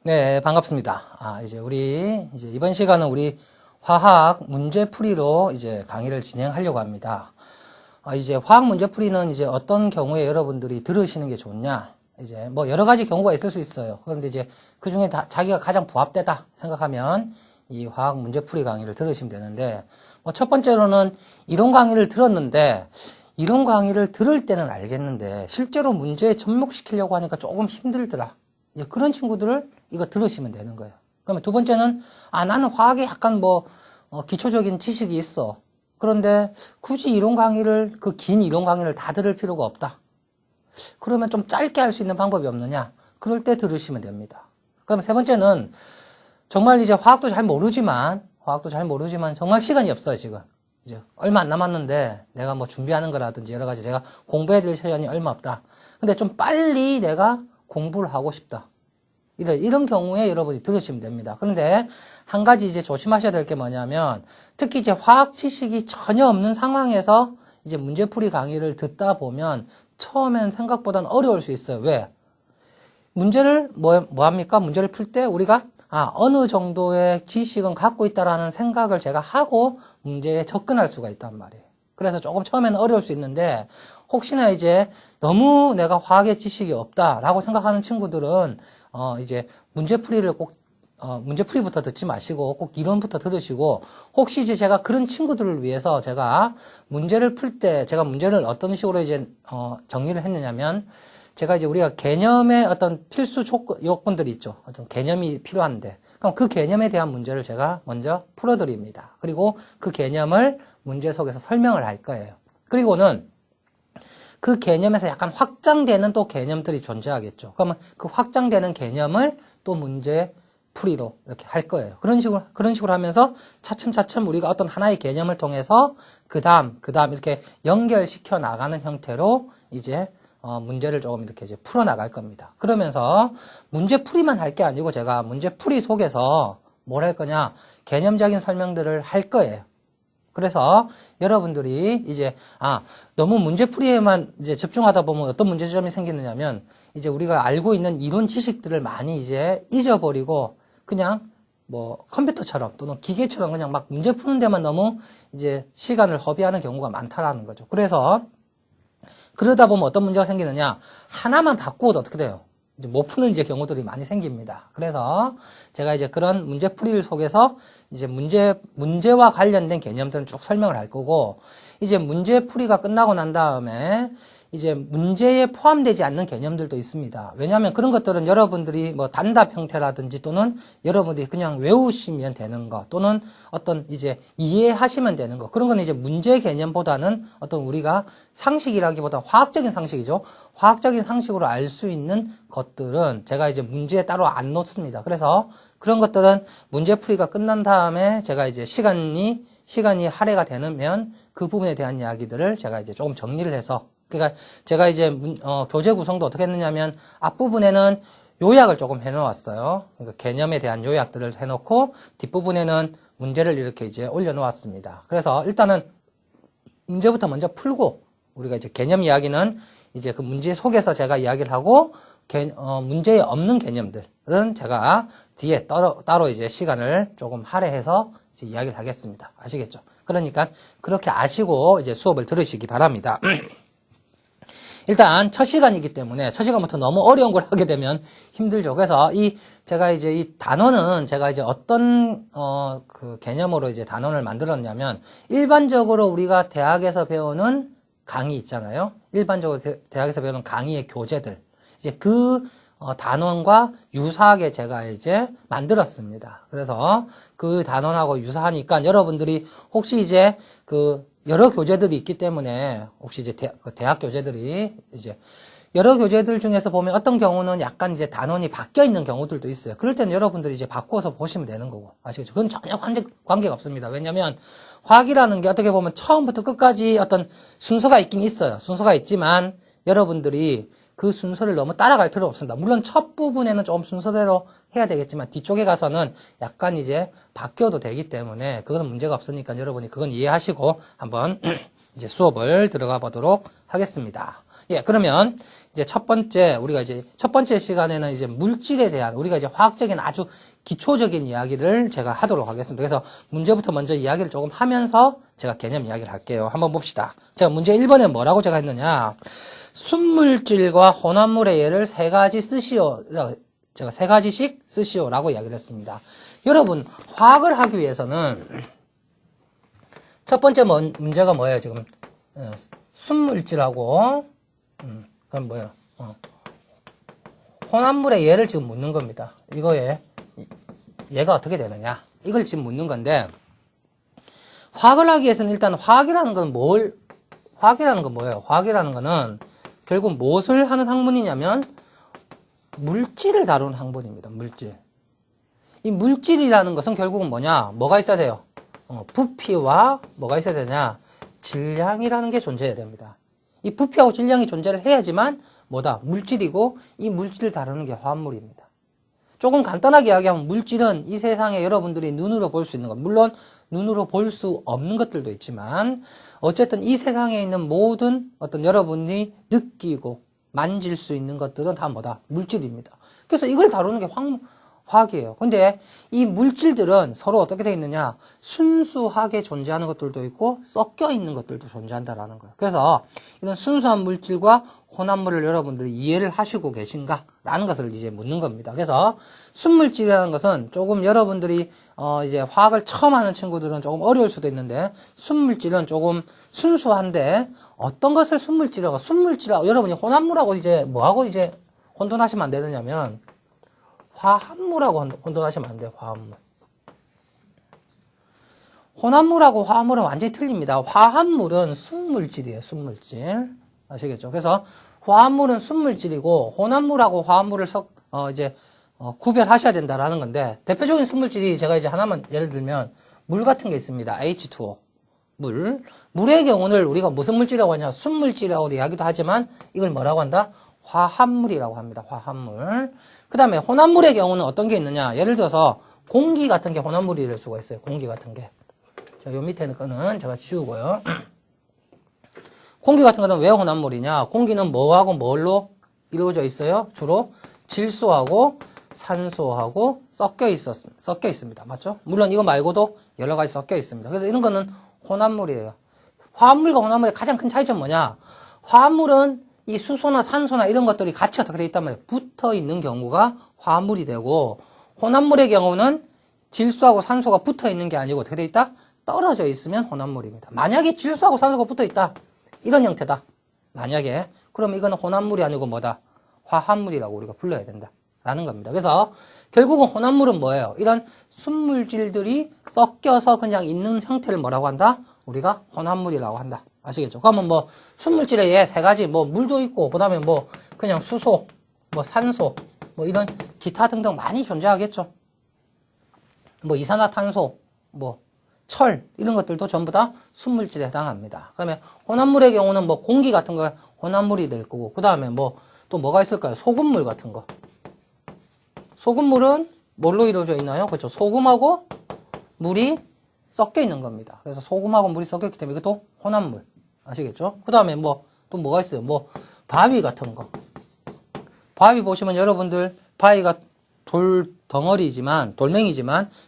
네, 반갑습니다. 이제 이번 시간은 우리 화학 문제풀이로 이제 강의를 진행하려고 합니다. 이제 화학 문제풀이는 이제 어떤 경우에 여러분들이 들으시는 게 좋냐? 이제 뭐 여러 가지 경우가 있을 수 있어요. 그런데 이제 그 중에 자기가 가장 부합되다 생각하면 이 화학 문제풀이 강의를 들으시면 되는데, 뭐 첫 번째로는 이론 강의를 들었는데, 이론 강의를 들을 때는 알겠는데, 실제로 문제에 접목시키려고 하니까 조금 힘들더라. 이제 그런 친구들을 이거 들으시면 되는 거예요. 그러면 두 번째는, 나는 화학에 약간 기초적인 지식이 있어. 그런데 굳이 긴 이론 강의를 다 들을 필요가 없다. 그러면 좀 짧게 할 수 있는 방법이 없느냐? 그럴 때 들으시면 됩니다. 그러면 세 번째는, 정말 이제 화학도 잘 모르지만 정말 시간이 없어요, 지금. 이제 얼마 안 남았는데 내가 뭐 준비하는 거라든지 여러 가지 제가 공부해야 될 시간이 얼마 없다. 근데 좀 빨리 내가 공부를 하고 싶다. 이런 경우에 여러분이 들으시면 됩니다. 그런데 한 가지 이제 조심하셔야 될 게 뭐냐면, 특히 이제 화학 지식이 전혀 없는 상황에서 이제 문제풀이 강의를 듣다 보면 처음엔 생각보다는 어려울 수 있어요. 왜? 문제를 뭐합니까? 문제를 풀 때 우리가 어느 정도의 지식은 갖고 있다라는 생각을 제가 하고 문제에 접근할 수가 있단 말이에요. 그래서 조금 처음에는 어려울 수 있는데, 혹시나 이제 너무 내가 화학의 지식이 없다라고 생각하는 친구들은 이제 문제풀이부터 듣지 마시고 꼭 이론부터 들으시고, 혹시 이제 제가 그런 친구들을 위해서 제가 문제를 풀 때 제가 문제를 어떤 식으로 이제 정리를 했느냐면, 제가 이제 우리가 개념의 어떤 필수 요건들이 있죠. 어떤 개념이 필요한데, 그럼 그 개념에 대한 문제를 제가 먼저 풀어드립니다. 그리고 그 개념을 문제 속에서 설명을 할 거예요. 그리고는 그 개념에서 약간 확장되는 또 개념들이 존재하겠죠. 그러면 그 확장되는 개념을 또 문제 풀이로 이렇게 할 거예요. 그런 식으로 하면서 차츰차츰 우리가 어떤 하나의 개념을 통해서 그 다음 이렇게 연결시켜 나가는 형태로 이제 문제를 조금 이렇게 이제 풀어 나갈 겁니다. 그러면서 문제풀이만 할 게 아니고 제가 문제풀이 속에서 뭘 할 거냐, 개념적인 설명들을 할 거예요. 그래서 여러분들이 이제 너무 문제풀이에만 이제 집중하다 보면 어떤 문제점이 생기느냐면, 이제 우리가 알고 있는 이론 지식들을 많이 이제 잊어버리고 그냥 뭐 컴퓨터처럼 또는 기계처럼 그냥 막 문제 푸는 데만 너무 이제 시간을 허비하는 경우가 많다라는 거죠. 그래서 그러다 보면 어떤 문제가 생기느냐, 하나만 바꾸어도 어떻게 돼요? 이제 못 푸는 이제 경우들이 많이 생깁니다. 그래서 제가 이제 그런 문제풀이를 속에서 이제 문제와 관련된 개념들은 쭉 설명을 할 거고, 이제 문제풀이가 끝나고 난 다음에 이제 문제에 포함되지 않는 개념들도 있습니다. 왜냐하면 그런 것들은 여러분들이 뭐 단답 형태라든지 또는 여러분들이 그냥 외우시면 되는 거, 또는 어떤 이제 이해하시면 되는 거, 그런 건 이제 문제 개념보다는 어떤 우리가 상식이라기보다 화학적인 상식이죠. 화학적인 상식으로 알 수 있는 것들은 제가 이제 문제에 따로 안 놓습니다. 그래서 그런 것들은 문제풀이가 끝난 다음에 제가 이제 시간이 할애가 되면 그 부분에 대한 이야기들을 제가 이제 조금 정리를 해서, 그러니까 제가 이제 교재 구성도 어떻게 했느냐면, 앞부분에는 요약을 조금 해놓았어요. 그러니까 개념에 대한 요약들을 해놓고 뒷부분에는 문제를 이렇게 이제 올려놓았습니다. 그래서 일단은 문제부터 먼저 풀고, 우리가 이제 개념 이야기는 이제 그 문제 속에서 제가 이야기를 하고, 문제에 없는 개념들은 제가 뒤에 따로 이제 시간을 조금 할애해서 이제 이야기를 하겠습니다. 아시겠죠? 그러니까 그렇게 아시고 이제 수업을 들으시기 바랍니다. 일단 첫 시간이기 때문에 첫 시간부터 너무 어려운 걸 하게 되면 힘들죠. 그래서 제가 이제 이 단원은 제가 이제 어떤 그 개념으로 이제 단원을 만들었냐면, 일반적으로 우리가 대학에서 배우는 강의 있잖아요. 일반적으로 대학에서 배우는 강의의 교재들, 이제 그 단원과 유사하게 제가 이제 만들었습니다. 그래서 그 단원하고 유사하니까 여러분들이 혹시 이제 그 여러 교재들이 있기 때문에, 혹시 이제 대학 교재들이 이제 여러 교재들 중에서 보면 어떤 경우는 약간 이제 단원이 바뀌어 있는 경우들도 있어요. 그럴 때는 여러분들이 이제 바꿔서 보시면 되는 거고, 아시겠죠? 그건 전혀 관계가 없습니다. 왜냐면 화학이라는 게 어떻게 보면 처음부터 끝까지 어떤 순서가 있긴 있어요. 순서가 있지만 여러분들이 그 순서를 너무 따라갈 필요 없습니다. 물론 첫 부분에는 조금 순서대로 해야 되겠지만 뒤쪽에 가서는 약간 이제 바뀌어도 되기 때문에 그건 문제가 없으니까 여러분이 그건 이해하시고 한번 이제 수업을 들어가 보도록 하겠습니다. 예, 그러면 이제 첫 번째 시간에는 이제 물질에 대한 우리가 이제 화학적인 아주 기초적인 이야기를 제가 하도록 하겠습니다. 그래서 문제부터 먼저 이야기를 조금 하면서 제가 개념 이야기를 할게요. 한번 봅시다. 제가 문제 1번에 뭐라고 제가 했느냐. 순물질과 혼합물의 예를 세 가지 쓰시오. 제가 세 가지씩 쓰시오라고 이야기를 했습니다. 여러분, 화학을 하기 위해서는 첫 번째 문제가 뭐예요, 지금? 순물질하고, 그럼 뭐예요? 혼합물의 예를 지금 묻는 겁니다. 이거에, 얘가 어떻게 되느냐. 이걸 지금 묻는 건데, 화학을 하기 위해서는 일단 화학이라는 건 뭐예요? 화학이라는 거는 결국 무엇을 하는 학문이냐면, 물질을 다루는 학문입니다, 물질. 이 물질이라는 것은 결국은 뭐냐? 뭐가 있어야 돼요? 부피와 뭐가 있어야 되냐? 질량이라는 게 존재해야 됩니다. 이 부피하고 질량이 존재를 해야지만 뭐다? 물질이고 이 물질을 다루는 게 화합물입니다. 조금 간단하게 이야기하면 물질은 이 세상에 여러분들이 눈으로 볼 수 있는 것, 물론 눈으로 볼 수 없는 것들도 있지만 어쨌든 이 세상에 있는 모든 어떤 여러분이 느끼고 만질 수 있는 것들은 다 뭐다? 물질입니다. 그래서 이걸 다루는 게 화학이에요. 근데 이 물질들은 서로 어떻게 되어 있느냐? 순수하게 존재하는 것들도 있고 섞여 있는 것들도 존재한다라는 거예요. 그래서 이런 순수한 물질과 혼합물을 여러분들이 이해를 하시고 계신가? 라는 것을 이제 묻는 겁니다. 그래서 순물질이라는 것은 조금 여러분들이 이제 화학을 처음 하는 친구들은 조금 어려울 수도 있는데 순물질은 조금 순수한데 어떤 것을 순물질이라고 여러분이 혼합물하고 이제 뭐하고 이제 혼돈하시면 안 되느냐면 화합물하고 혼돈하시면 안 돼요. 화합물. 혼합물하고 화합물은 완전히 틀립니다. 화합물은 순물질이에요. 순물질. 아시겠죠? 그래서 화합물은 순물질이고 혼합물하고 화합물을 구별하셔야 된다라는 건데 대표적인 순물질이 제가 이제 하나만 예를 들면 물 같은 게 있습니다. H2O. 물의 경우는 우리가 무슨 물질이라고 하냐? 순물질이라고 이야기도 하지만 이걸 뭐라고 한다? 화합물이라고 합니다. 화합물. 그 다음에 혼합물의 경우는 어떤 게 있느냐? 예를 들어서 공기 같은 게 혼합물이 될 수가 있어요. 공기 같은 게. 자, 요 밑에 거는 제가 지우고요. 공기 같은 거는 왜 혼합물이냐? 공기는 뭐하고 뭘로 이루어져 있어요? 주로 질소하고 산소하고 섞여 있습니다. 맞죠? 물론 이거 말고도 여러 가지 섞여 있습니다. 그래서 이런 거는 혼합물이에요. 화합물과 혼합물의 가장 큰 차이점은 뭐냐? 화합물은 이 수소나 산소나 이런 것들이 같이 어떻게 되어 있단 말이에요? 붙어 있는 경우가 화합물이 되고, 혼합물의 경우는 질소하고 산소가 붙어 있는 게 아니고 어떻게 되어 있다? 떨어져 있으면 혼합물입니다. 만약에 질소하고 산소가 붙어 있다. 이런 형태다. 만약에. 그럼 이거는 혼합물이 아니고 뭐다? 화합물이라고 우리가 불러야 된다. 라는 겁니다. 그래서 결국은 혼합물은 뭐예요? 이런 순물질들이 섞여서 그냥 있는 형태를 뭐라고 한다? 우리가 혼합물이라고 한다. 아시겠죠? 그러면 뭐 순물질에 예, 세 가지 뭐 물도 있고 그다음에 뭐 그냥 수소, 뭐 산소, 뭐 이런 기타 등등 많이 존재하겠죠. 뭐 이산화탄소, 뭐 철 이런 것들도 전부 다 순물질에 해당합니다. 그다음에 혼합물의 경우는 뭐 공기 같은 거 혼합물이 될 거고 그다음에 뭐 또 뭐가 있을까요? 소금물 같은 거. 소금물은 뭘로 이루어져 있나요? 그렇죠. 소금하고 물이 섞여 있는 겁니다. 그래서 소금하고 물이 섞여 있기 때문에 이것도 혼합물. 아시겠죠? 그 다음에 뭐, 또 뭐가 있어요? 뭐, 바위 같은 거. 바위 보시면 여러분들, 바위가 돌멩이지만,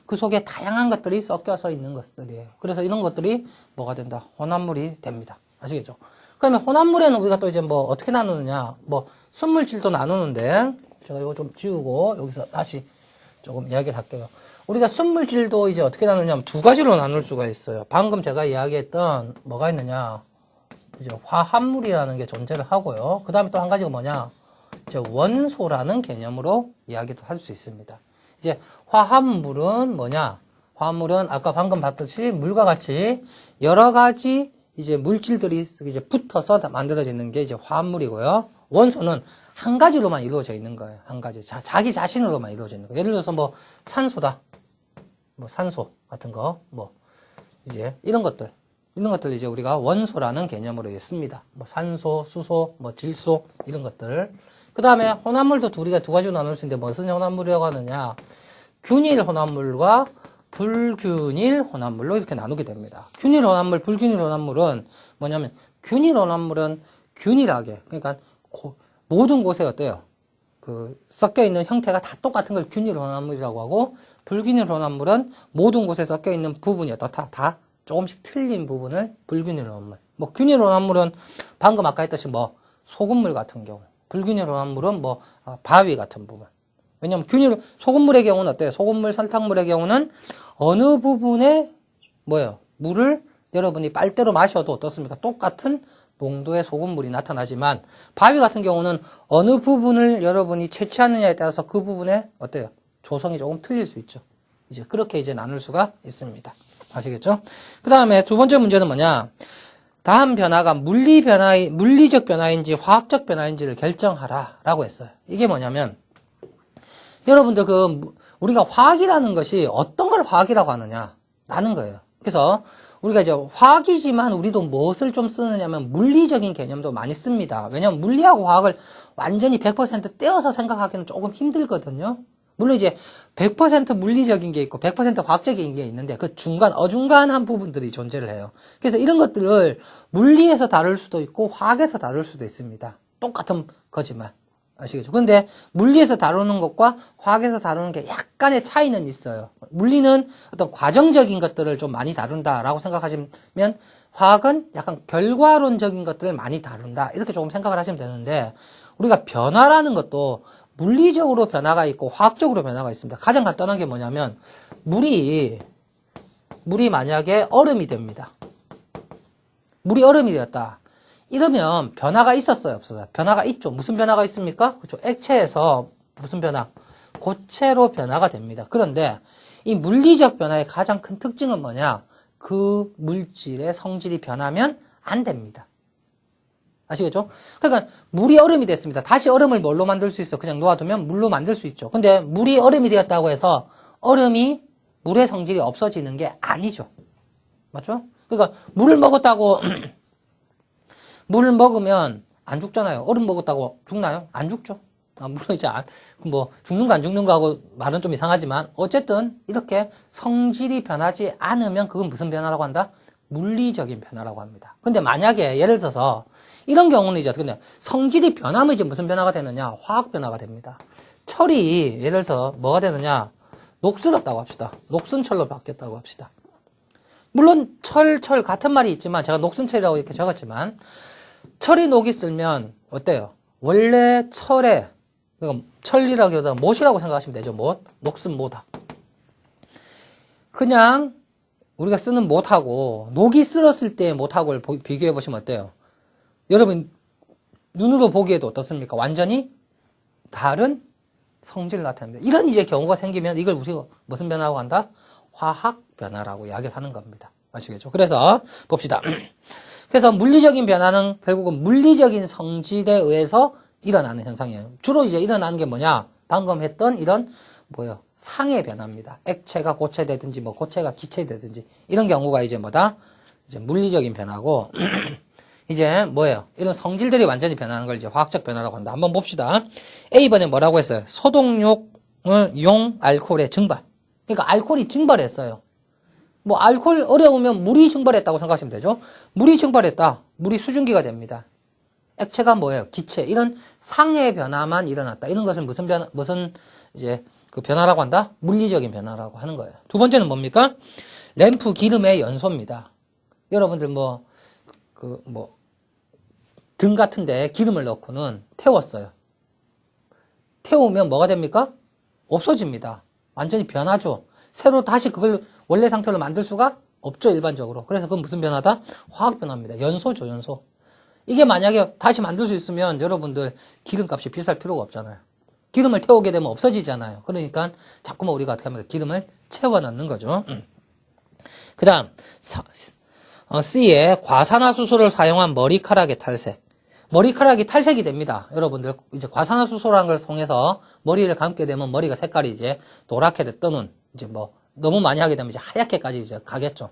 그 속에 다양한 것들이 섞여서 있는 것들이에요. 그래서 이런 것들이 뭐가 된다? 혼합물이 됩니다. 아시겠죠? 그 다음에 혼합물에는 우리가 또 이제 뭐, 어떻게 나누느냐? 뭐, 순물질도 나누는데, 제가 이거 좀 지우고, 여기서 다시 조금 이야기를 할게요. 우리가 순물질도 이제 어떻게 나누냐면 두 가지로 나눌 수가 있어요. 방금 제가 이야기했던 뭐가 있느냐? 이제 화합물이라는 게 존재를 하고요. 그 다음에 또 한 가지가 뭐냐? 이제 원소라는 개념으로 이야기도 할 수 있습니다. 이제 화합물은 뭐냐? 화합물은 아까 방금 봤듯이 물과 같이 여러 가지 이제 물질들이 이제 붙어서 만들어지는 게 이제 화합물이고요. 원소는 한 가지로만 이루어져 있는 거예요. 한 가지. 자기 자신으로만 이루어져 있는 거예요. 예를 들어서 뭐 산소다. 뭐 산소 같은 거. 뭐 이제 이런 것들 이제 우리가 원소라는 개념으로 씁니다. 뭐 산소, 수소, 뭐 질소 이런 것들. 그 다음에 혼합물도 우리가 두 가지로 나눌 수 있는데 무슨 혼합물이라고 하느냐? 균일 혼합물과 불균일 혼합물로 이렇게 나누게 됩니다. 균일 혼합물, 불균일 혼합물은 뭐냐면 균일 혼합물은 균일하게, 그러니까 모든 곳에 어때요? 그 섞여 있는 형태가 다 똑같은 걸 균일 혼합물이라고 하고, 불균일 혼합물은 모든 곳에 섞여 있는 부분이 어떻다? 다 조금씩 틀린 부분을 불균일 혼합물. 뭐 균일 혼합물은 방금 아까 했듯이 뭐 소금물 같은 경우, 불균일 혼합물은 뭐 바위 같은 부분. 왜냐면 소금물의 경우는 어때요? 소금물, 설탕물의 경우는 어느 부분에 뭐예요? 물을 여러분이 빨대로 마셔도 어떻습니까? 똑같은 농도의 소금물이 나타나지만, 바위 같은 경우는 어느 부분을 여러분이 채취하느냐에 따라서 그 부분에 어때요? 조성이 조금 틀릴 수 있죠. 이제 그렇게 이제 나눌 수가 있습니다. 아시겠죠? 그 다음에 두 번째 문제는 뭐냐? 다음 변화가 물리적 변화인지 화학적 변화인지를 결정하라 라고 했어요. 이게 뭐냐면, 여러분들 우리가 화학이라는 것이 어떤 걸 화학이라고 하느냐라는 거예요. 그래서 우리가 이제 화학이지만 우리도 무엇을 좀 쓰느냐면 물리적인 개념도 많이 씁니다. 왜냐하면 물리하고 화학을 완전히 100% 떼어서 생각하기는 조금 힘들거든요. 물론 이제 100% 물리적인 게 있고 100% 화학적인 게 있는데 그 어중간한 부분들이 존재를 해요. 그래서 이런 것들을 물리에서 다룰 수도 있고 화학에서 다룰 수도 있습니다. 똑같은 거지만. 아시겠죠? 근데 물리에서 다루는 것과 화학에서 다루는 게 약간의 차이는 있어요. 물리는 어떤 과정적인 것들을 좀 많이 다룬다라고 생각하시면, 화학은 약간 결과론적인 것들을 많이 다룬다, 이렇게 조금 생각을 하시면 되는데, 우리가 변화라는 것도 물리적으로 변화가 있고 화학적으로 변화가 있습니다. 가장 간단한 게 뭐냐면, 물이 만약에 얼음이 됩니다. 물이 얼음이 되었다. 이러면 변화가 있었어요, 없었어요? 변화가 있죠. 무슨 변화가 있습니까? 그렇죠. 액체에서 무슨 변화? 고체로 변화가 됩니다. 그런데 이 물리적 변화의 가장 큰 특징은 뭐냐? 그 물질의 성질이 변하면 안 됩니다. 아시겠죠? 그러니까 물이 얼음이 됐습니다. 다시 얼음을 뭘로 만들 수 있어? 그냥 놓아두면 물로 만들 수 있죠. 근데 물이 얼음이 되었다고 해서 얼음이 물의 성질이 없어지는 게 아니죠. 맞죠? 그러니까 물을 먹었다고 물을 먹으면 안 죽잖아요. 얼음 먹었다고 죽나요? 안 죽죠. 물론 이제 죽는 거 안 죽는 거 하고 말은 좀 이상하지만, 어쨌든 이렇게 성질이 변하지 않으면 그건 무슨 변화라고 한다? 물리적인 변화라고 합니다. 근데 만약에 예를 들어서 이런 경우는 이제 어떻게 되냐? 성질이 변하면 이제 무슨 변화가 되느냐? 화학 변화가 됩니다. 철이 예를 들어서 뭐가 되느냐? 녹슬었다고 합시다. 녹슨철로 바뀌었다고 합시다. 물론 철 같은 말이 있지만 제가 녹슨철이라고 이렇게 적었지만, 철이 녹이 슬면 어때요? 원래 그러니까 철이라기보다 못이라고 생각하시면 되죠. 녹슨 못하. 그냥 우리가 쓰는 못하고 녹이 쓸었을 때의 못하고를 비교해 보시면 어때요? 여러분 눈으로 보기에도 어떻습니까? 완전히 다른 성질을 나타냅니다. 이런 이제 경우가 생기면 이걸 우리가 무슨 변화라고 한다? 화학 변화라고 이야기를 하는 겁니다. 아시겠죠? 그래서 봅시다. 그래서 물리적인 변화는 결국은 물리적인 성질에 의해서 일어나는 현상이에요. 주로 이제 일어나는 게 뭐냐? 방금 했던 이런 상의 변화입니다. 액체가 고체되든지 고체가 기체되든지 이런 경우가 이제 이제 물리적인 변화고 이제 이런 성질들이 완전히 변하는 걸 이제 화학적 변화라고 한다. 한번 봅시다. A번에 뭐라고 했어요? 소독용 알코올의 증발. 그러니까 알코올이 증발했어요. 알코올 어려우면 물이 증발했다고 생각하시면 되죠. 물이 증발했다. 물이 수증기가 됩니다. 액체가 기체. 이런 상의 변화만 일어났다. 이런 것을 무슨 이제 그 변화라고 한다? 물리적인 변화라고 하는 거예요. 두 번째는 뭡니까? 램프 기름의 연소입니다. 여러분들 등 같은데 기름을 넣고는 태웠어요. 태우면 뭐가 됩니까? 없어집니다. 완전히 변하죠. 새로 다시 그걸 원래 상태로 만들 수가 없죠, 일반적으로. 그래서 그건 무슨 변화다? 화학 변화입니다. 연소죠, 연소. 이게 만약에 다시 만들 수 있으면 여러분들 기름값이 비쌀 필요가 없잖아요. 기름을 태우게 되면 없어지잖아요. 그러니까 자꾸만 우리가 어떻게 하면 기름을 채워 넣는 거죠. 그 다음 C에 과산화수소를 사용한 머리카락의 탈색. 머리카락이 탈색이 됩니다. 여러분들 이제 과산화수소라는 걸 통해서 머리를 감게 되면 머리가 색깔이 이제 노랗게 뜨는, 이제 너무 많이 하게 되면 이제 하얗게까지 이제 가겠죠.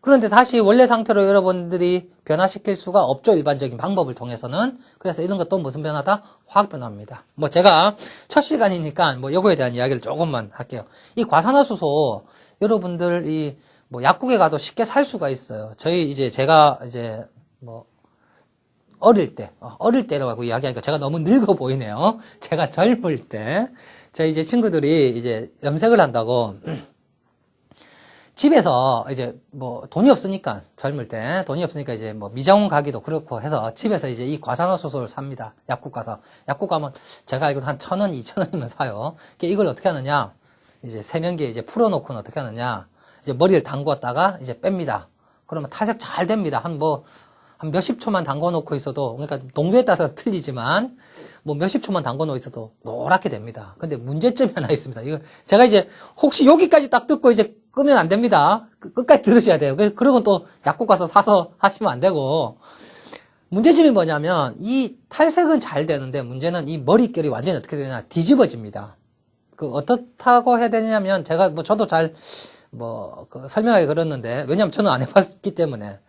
그런데 다시 원래 상태로 여러분들이 변화시킬 수가 없죠. 일반적인 방법을 통해서는. 그래서 이런 것도 무슨 변화다? 화학 변화입니다. 제가 첫 시간이니까 요거에 대한 이야기를 조금만 할게요. 이 과산화수소 여러분들 약국에 가도 쉽게 살 수가 있어요. 제가 어릴 때라고 이야기하니까 제가 너무 늙어 보이네요. 제가 젊을 때, 저희 이제 친구들이 이제 염색을 한다고, 집에서 이제 뭐 돈이 없으니까, 젊을 때 돈이 없으니까 이제 뭐 미장원 가기도 그렇고 해서 집에서 이제 이 과산화수소를 삽니다. 약국 가서. 약국 가면 제가 알기로 한 1,000원, 2,000원이면 사요. 이걸 어떻게 하느냐? 이제 세면기에 이제 풀어놓고는 어떻게 하느냐? 이제 머리를 담궜다가 이제 뺍니다. 그러면 탈색 잘 됩니다. 한 몇십 초만 담궈놓고 있어도, 그러니까 농도에 따라서 틀리지만, 뭐 몇십 초만 담궈놓고 있어도 노랗게 됩니다. 근데 문제점이 하나 있습니다. 이거 제가 이제 혹시 여기까지 딱 듣고 이제 끄면 안 됩니다. 끝까지 들으셔야 돼요. 그러고 또 약국 가서 사서 하시면 안 되고, 문제점이 뭐냐면, 이 탈색은 잘 되는데, 문제는 이 머릿결이 완전히 어떻게 되냐, 뒤집어집니다. 어떻다고 해야 되냐면, 제가 저도 잘, 설명하기 그렇는데, 왜냐면 저는 안 해봤기 때문에,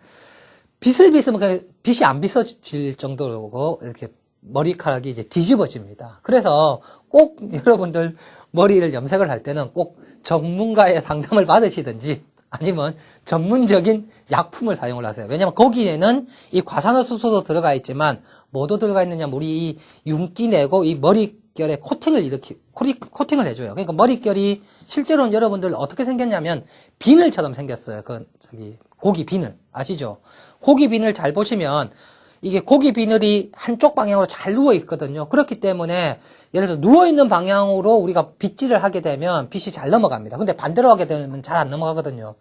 빗을 빗으면 빗이 안 빗어질 정도로 이렇게 머리카락이 이제 뒤집어집니다. 그래서 꼭 여러분들 머리를 염색을 할 때는 꼭 전문가의 상담을 받으시든지 아니면 전문적인 약품을 사용을 하세요. 왜냐면 거기에는 이 과산화수소도 들어가 있지만 뭐도 들어가 있느냐, 우리 이 윤기 내고 이 머릿결에 코팅을 해줘요. 그러니까 머릿결이 실제로는 여러분들 어떻게 생겼냐면 비늘처럼 생겼어요. 고기 비늘 아시죠? 고기 비늘 잘 보시면 이게 고기 비늘이 한쪽 방향으로 잘 누워 있거든요. 그렇기 때문에 예를 들어서 누워 있는 방향으로 우리가 빗질을 하게 되면 빗이 잘 넘어갑니다. 근데 반대로 하게 되면 잘 안 넘어가거든요.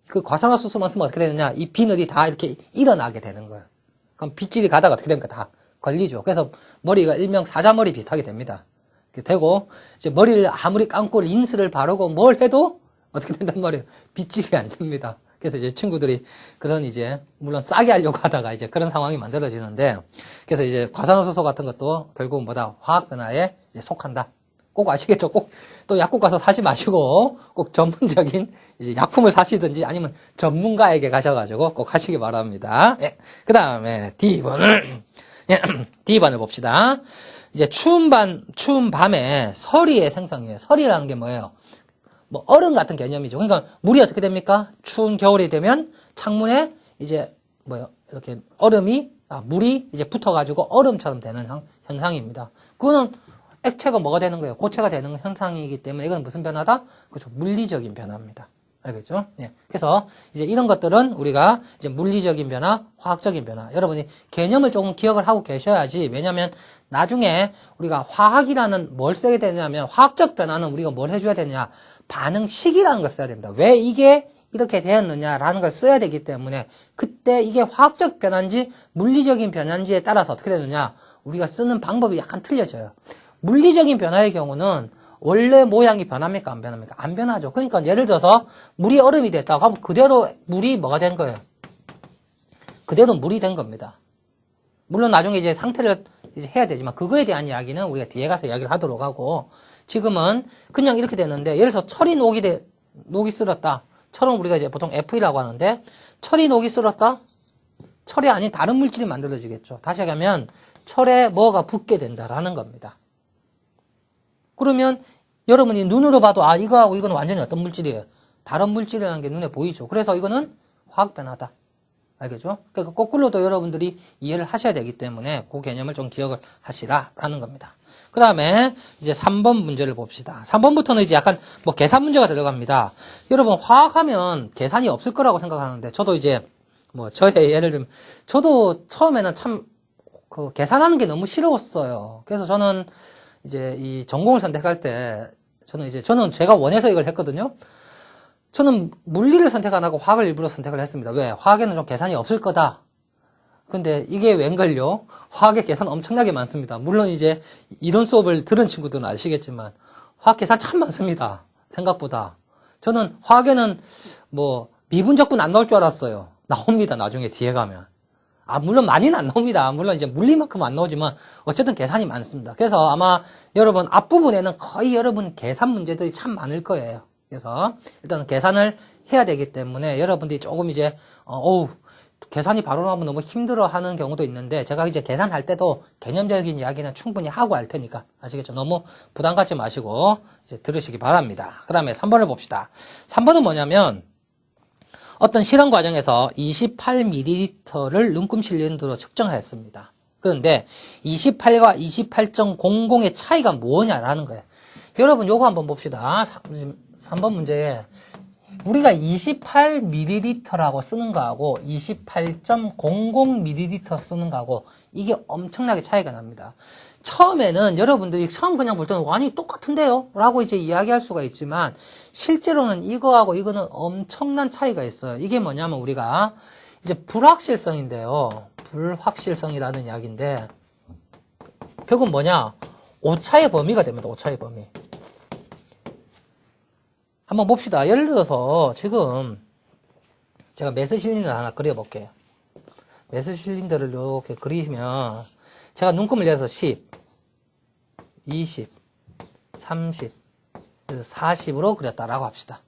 그 과산화수소만 쓰면 어떻게 되느냐? 이 비늘이 다 이렇게 일어나게 되는 거예요. 그럼 빗질이 가다가 어떻게 됩니까? 다 걸리죠. 그래서 머리가 일명 사자머리 비슷하게 됩니다. 이렇게 되고 이제 머리를 아무리 감고 린스를 바르고 뭘 해도 어떻게 된단 말이에요? 빗질이 안 됩니다. 그래서 이제 친구들이 그런 이제, 물론 싸게 하려고 하다가 이제 그런 상황이 만들어지는데, 그래서 이제 과산화수소 같은 것도 결국은 화학변화에 이제 속한다. 꼭 아시겠죠? 꼭 또 약국 가서 사지 마시고, 꼭 전문적인 이제 약품을 사시든지 아니면 전문가에게 가셔가지고 꼭 하시기 바랍니다. 예. 그 다음에 D번을 봅시다. 이제 추운 밤에 서리의 생성이에요. 서리라는 게 뭐예요? 얼음 같은 개념이죠. 그러니까 물이 어떻게 됩니까? 추운 겨울이 되면 창문에 이제 이렇게 물이 이제 붙어가지고 얼음처럼 되는 현상입니다. 그거는 액체가 뭐가 되는 거예요? 고체가 되는 현상이기 때문에 이건 무슨 변화다? 그렇죠. 물리적인 변화입니다. 알겠죠? 예. 그래서 이제 이런 것들은 우리가 이제 물리적인 변화, 화학적인 변화. 여러분이 개념을 조금 기억을 하고 계셔야지. 왜냐면 나중에 우리가 화학이라는 뭘 쓰게 되냐면 화학적 변화는 우리가 뭘 해줘야 되냐? 반응식이라는 걸 써야 됩니다. 왜 이게 이렇게 되었느냐라는 걸 써야 되기 때문에 그때 이게 화학적 변화인지 물리적인 변화인지에 따라서 어떻게 되느냐? 우리가 쓰는 방법이 약간 틀려져요. 물리적인 변화의 경우는 원래 모양이 변합니까? 안 변합니까? 안 변하죠. 그러니까 예를 들어서 물이 얼음이 됐다고 하면 그대로 물이 뭐가 된 거예요? 그대로 물이 된 겁니다. 물론 나중에 이제 상태를 이제 해야 되지만 그거에 대한 이야기는 우리가 뒤에 가서 이야기를 하도록 하고 지금은 그냥 이렇게 되는데 예를 들어서 철이 녹이 쓸었다. 철은 우리가 이제 보통 F이라고 하는데 철이 녹이 쓸었다? 철이 아닌 다른 물질이 만들어지겠죠. 다시 얘기하면 철에 뭐가 붙게 된다라는 겁니다. 그러면 여러분이 눈으로 봐도 이거하고 이거는 완전히 어떤 물질이에요? 다른 물질이라는 게 눈에 보이죠. 그래서 이거는 화학 변화다. 알겠죠? 그러니까 거꾸로도 여러분들이 이해를 하셔야 되기 때문에 그 개념을 좀 기억을 하시라라는 겁니다. 그 다음에 이제 3번 문제를 봅시다. 3번부터는 이제 약간 계산 문제가 들어갑니다. 여러분 화학하면 계산이 없을 거라고 생각하는데 저도 이제 저의 예를 들면 저도 처음에는 참 계산하는 게 너무 싫었어요. 그래서 저는 이제 이 전공을 선택할 때 저는 제가 원해서 이걸 했거든요. 저는 물리를 선택 안 하고 화학을 일부러 선택을 했습니다. 왜? 화학에는 좀 계산이 없을 거다. 근데 이게 웬걸요? 화학의 계산 엄청나게 많습니다. 물론 이제 이론 수업을 들은 친구들은 아시겠지만 화학 계산 참 많습니다. 생각보다. 저는 화학에는 미분적분 안 나올 줄 알았어요. 나옵니다. 나중에 뒤에 가면. 물론 많이는 안 나옵니다. 물론 이제 물리만큼은 안 나오지만 어쨌든 계산이 많습니다. 그래서 아마 여러분 앞부분에는 거의 여러분 계산 문제들이 참 많을 거예요. 그래서 일단 계산을 해야 되기 때문에 여러분들이 조금 이제 계산이 바로 나오면 너무 힘들어 하는 경우도 있는데 제가 이제 계산할 때도 개념적인 이야기는 충분히 하고 할 테니까 아시겠죠? 너무 부담 갖지 마시고 이제 들으시기 바랍니다. 그 다음에 3번을 봅시다. 3번은 뭐냐면 어떤 실험 과정에서 28ml를 눈금 실린더로 측정했습니다. 그런데 28과 28.00의 차이가 뭐냐라는 거예요. 여러분 요거 한번 봅시다. 3번 문제에 우리가 28ml라고 쓰는 거하고 28.00ml 쓰는 거하고 이게 엄청나게 차이가 납니다. 처음에는 여러분들이 처음 그냥 볼 때는 아니 똑같은데요? 라고 이제 이야기할 수가 있지만 실제로는 이거하고 이거는 엄청난 차이가 있어요. 이게 뭐냐면 우리가 이제 불확실성인데요. 불확실성이라는 이야기인데 결국은 뭐냐? 오차의 범위가 됩니다. 오차의 범위. 한번 봅시다. 예를 들어서 지금 제가 메스 실린더 하나 그려볼게요. 메스 실린더를 이렇게 그리면 제가 눈금을 내서 10, 20, 30, 그래서 40으로 그렸다라고 합시다.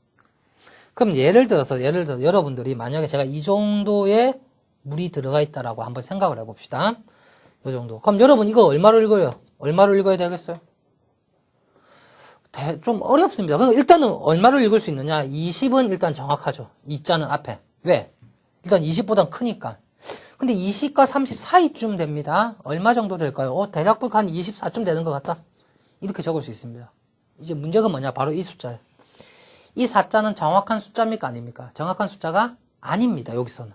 그럼 예를 들어서 여러분들이 만약에 제가 이 정도의 물이 들어가 있다라고 한번 생각을 해봅시다. 이 정도. 그럼 여러분 이거 얼마로 읽어요? 얼마로 읽어야 되겠어요? 좀 어렵습니다. 그럼 일단은 얼마를 읽을 수 있느냐? 20은 일단 정확하죠. 이 자는 앞에. 왜? 일단 20보단 크니까. 근데 20과 30 사이쯤 됩니다. 얼마 정도 될까요? 대략 한 24쯤 되는 것 같다. 이렇게 적을 수 있습니다. 이제 문제가 뭐냐? 바로 이 숫자예요. 이 4자는 정확한 숫자입니까? 아닙니까? 정확한 숫자가 아닙니다. 여기서는.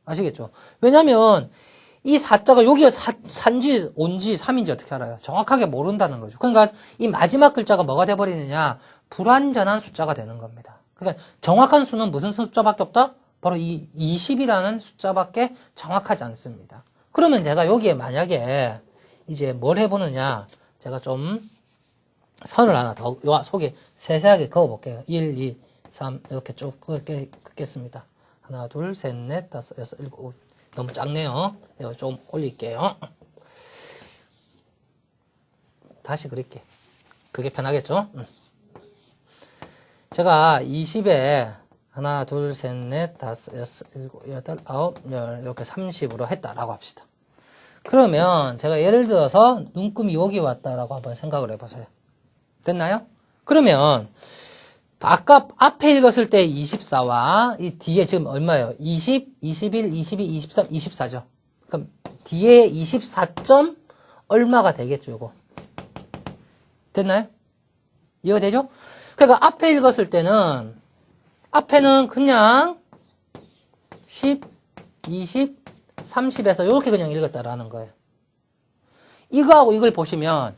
아시겠죠? 왜냐면 이 4자가 여기가 4인지 5인지 3인지 어떻게 알아요? 정확하게 모른다는 거죠. 그러니까 이 마지막 글자가 뭐가 돼버리느냐? 불완전한 숫자가 되는 겁니다. 그러니까 정확한 수는 무슨 숫자밖에 없다? 바로 이 20이라는 숫자밖에 정확하지 않습니다. 그러면 내가 여기에 만약에 이제 뭘 해보느냐? 제가 좀 선을 하나 더 속에 세세하게 그어볼게요. 1, 2, 3 이렇게 쭉 긋겠습니다. 하나, 둘, 셋, 넷, 다섯, 여섯, 일곱, 너무 작네요. 이거 좀 올릴게요. 다시 그릴게. 그게 편하겠죠? 제가 20에 하나, 둘, 셋, 넷, 다섯, 여섯, 일곱, 여덟, 아홉, 열 이렇게 30으로 했다라고 합시다. 그러면 제가 예를 들어서 눈금이 여기 왔다라고 한번 생각을 해보세요. 됐나요? 그러면 아까 앞에 읽었을 때 24와 이 뒤에 지금 얼마예요? 20, 21, 22, 23, 24죠. 그럼 뒤에 24점 얼마가 되겠죠, 이거. 됐나요? 이해가 되죠? 그러니까 앞에 읽었을 때는 앞에는 그냥 10, 20, 30에서 이렇게 그냥 읽었다라는 거예요. 이거하고 이걸 보시면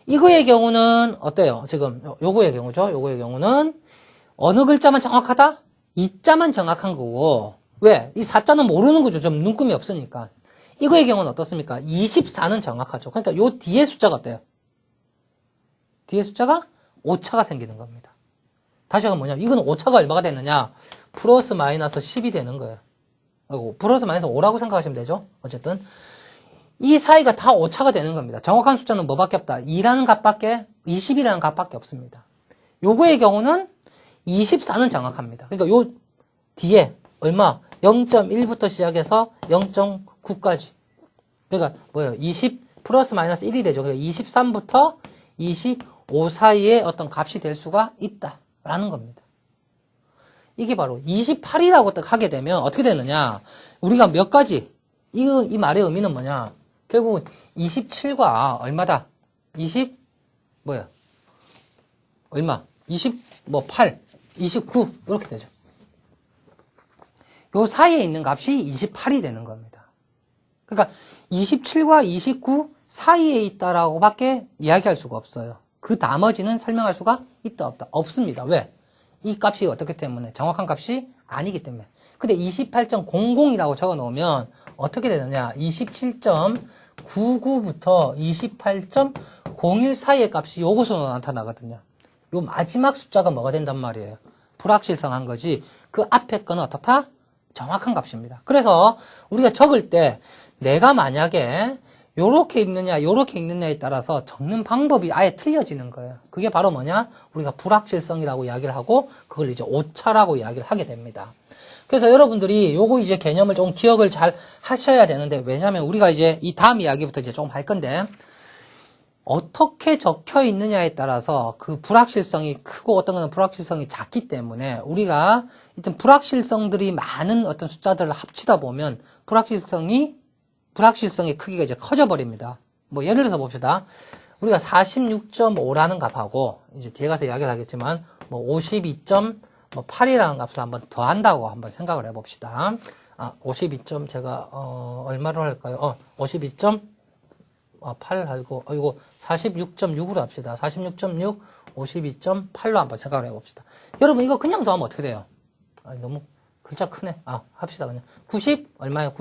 이거의 경우는 어때요? 지금 요거의 경우죠. 요거의 경우는 어느 글자만 정확하다? 이 자만 정확한 거고 왜? 이 4자는 모르는 거죠. 좀 눈금이 없으니까. 이거의 경우는 어떻습니까? 24는 정확하죠. 그러니까 요 뒤에 숫자가 어때요? 뒤에 숫자가 오차가 생기는 겁니다. 다시 한번 뭐냐? 이건 오차가 얼마가 되느냐? 플러스 마이너스 10이 되는 거예요. 플러스 마이너스 5라고 생각하시면 되죠. 어쨌든 이 사이가 다 오차가 되는 겁니다. 정확한 숫자는 뭐밖에 없다? 2라는 값밖에 20이라는 값밖에 없습니다. 요거의 경우는 24는 정확합니다. 그러니까 요 뒤에 얼마? 0.1부터 시작해서 0.9까지. 그러니까 뭐예요? 20 플러스 마이너스 1이 되죠. 그러니까 23부터 25 사이에 어떤 값이 될 수가 있다라는 겁니다. 이게 바로 28이라고 딱 하게 되면 어떻게 되느냐? 우리가 몇 가지 이 말의 의미는 뭐냐? 결국 27과 얼마다? 20 뭐야? 얼마? 8, 29 이렇게 되죠. 요 사이에 있는 값이 28이 되는 겁니다. 그러니까 27과 29 사이에 있다라고 밖에 이야기할 수가 없어요. 그 나머지는 설명할 수가 있다 없다? 없습니다. 왜? 이 값이 어떻기 때문에? 정확한 값이 아니기 때문에. 근데 28.00이라고 적어 놓으면 어떻게 되느냐? 27.99부터 28.01 사이의 값이 요것으로 나타나거든요. 요 마지막 숫자가 뭐가 된단 말이에요? 불확실성한 거지. 그 앞에 거는 어떻다? 정확한 값입니다. 그래서 우리가 적을 때 내가 만약에 요렇게 읽느냐 요렇게 읽느냐에 따라서 적는 방법이 아예 틀려지는 거예요. 그게 바로 뭐냐? 우리가 불확실성이라고 이야기를 하고 그걸 이제 오차라고 이야기를 하게 됩니다. 그래서 여러분들이 요거 이제 개념을 좀 기억을 잘 하셔야 되는데, 왜냐면 우리가 이제 이 다음 이야기부터 이제 좀 할 건데, 어떻게 적혀 있느냐에 따라서 그 불확실성이 크고 어떤 거는 불확실성이 작기 때문에 우리가 일단 불확실성들이 많은 어떤 숫자들을 합치다 보면 불확실성의 크기가 이제 커져 버립니다. 뭐 예를 들어서 봅시다. 우리가 46.5라는 값하고 이제 뒤에 가서 이야기를 하겠지만 뭐 52.8이라는 값을 한번 더한다고 한번 생각을 해봅시다. 52점 제가 얼마로 할까요? 52.8 하고 이거 46.6으로 합시다. 46.6, 52.8로 한번 생각을 해봅시다. 여러분 이거 그냥 더하면 어떻게 돼요? 너무 글자 크네. 합시다 그냥. 90 얼마예요?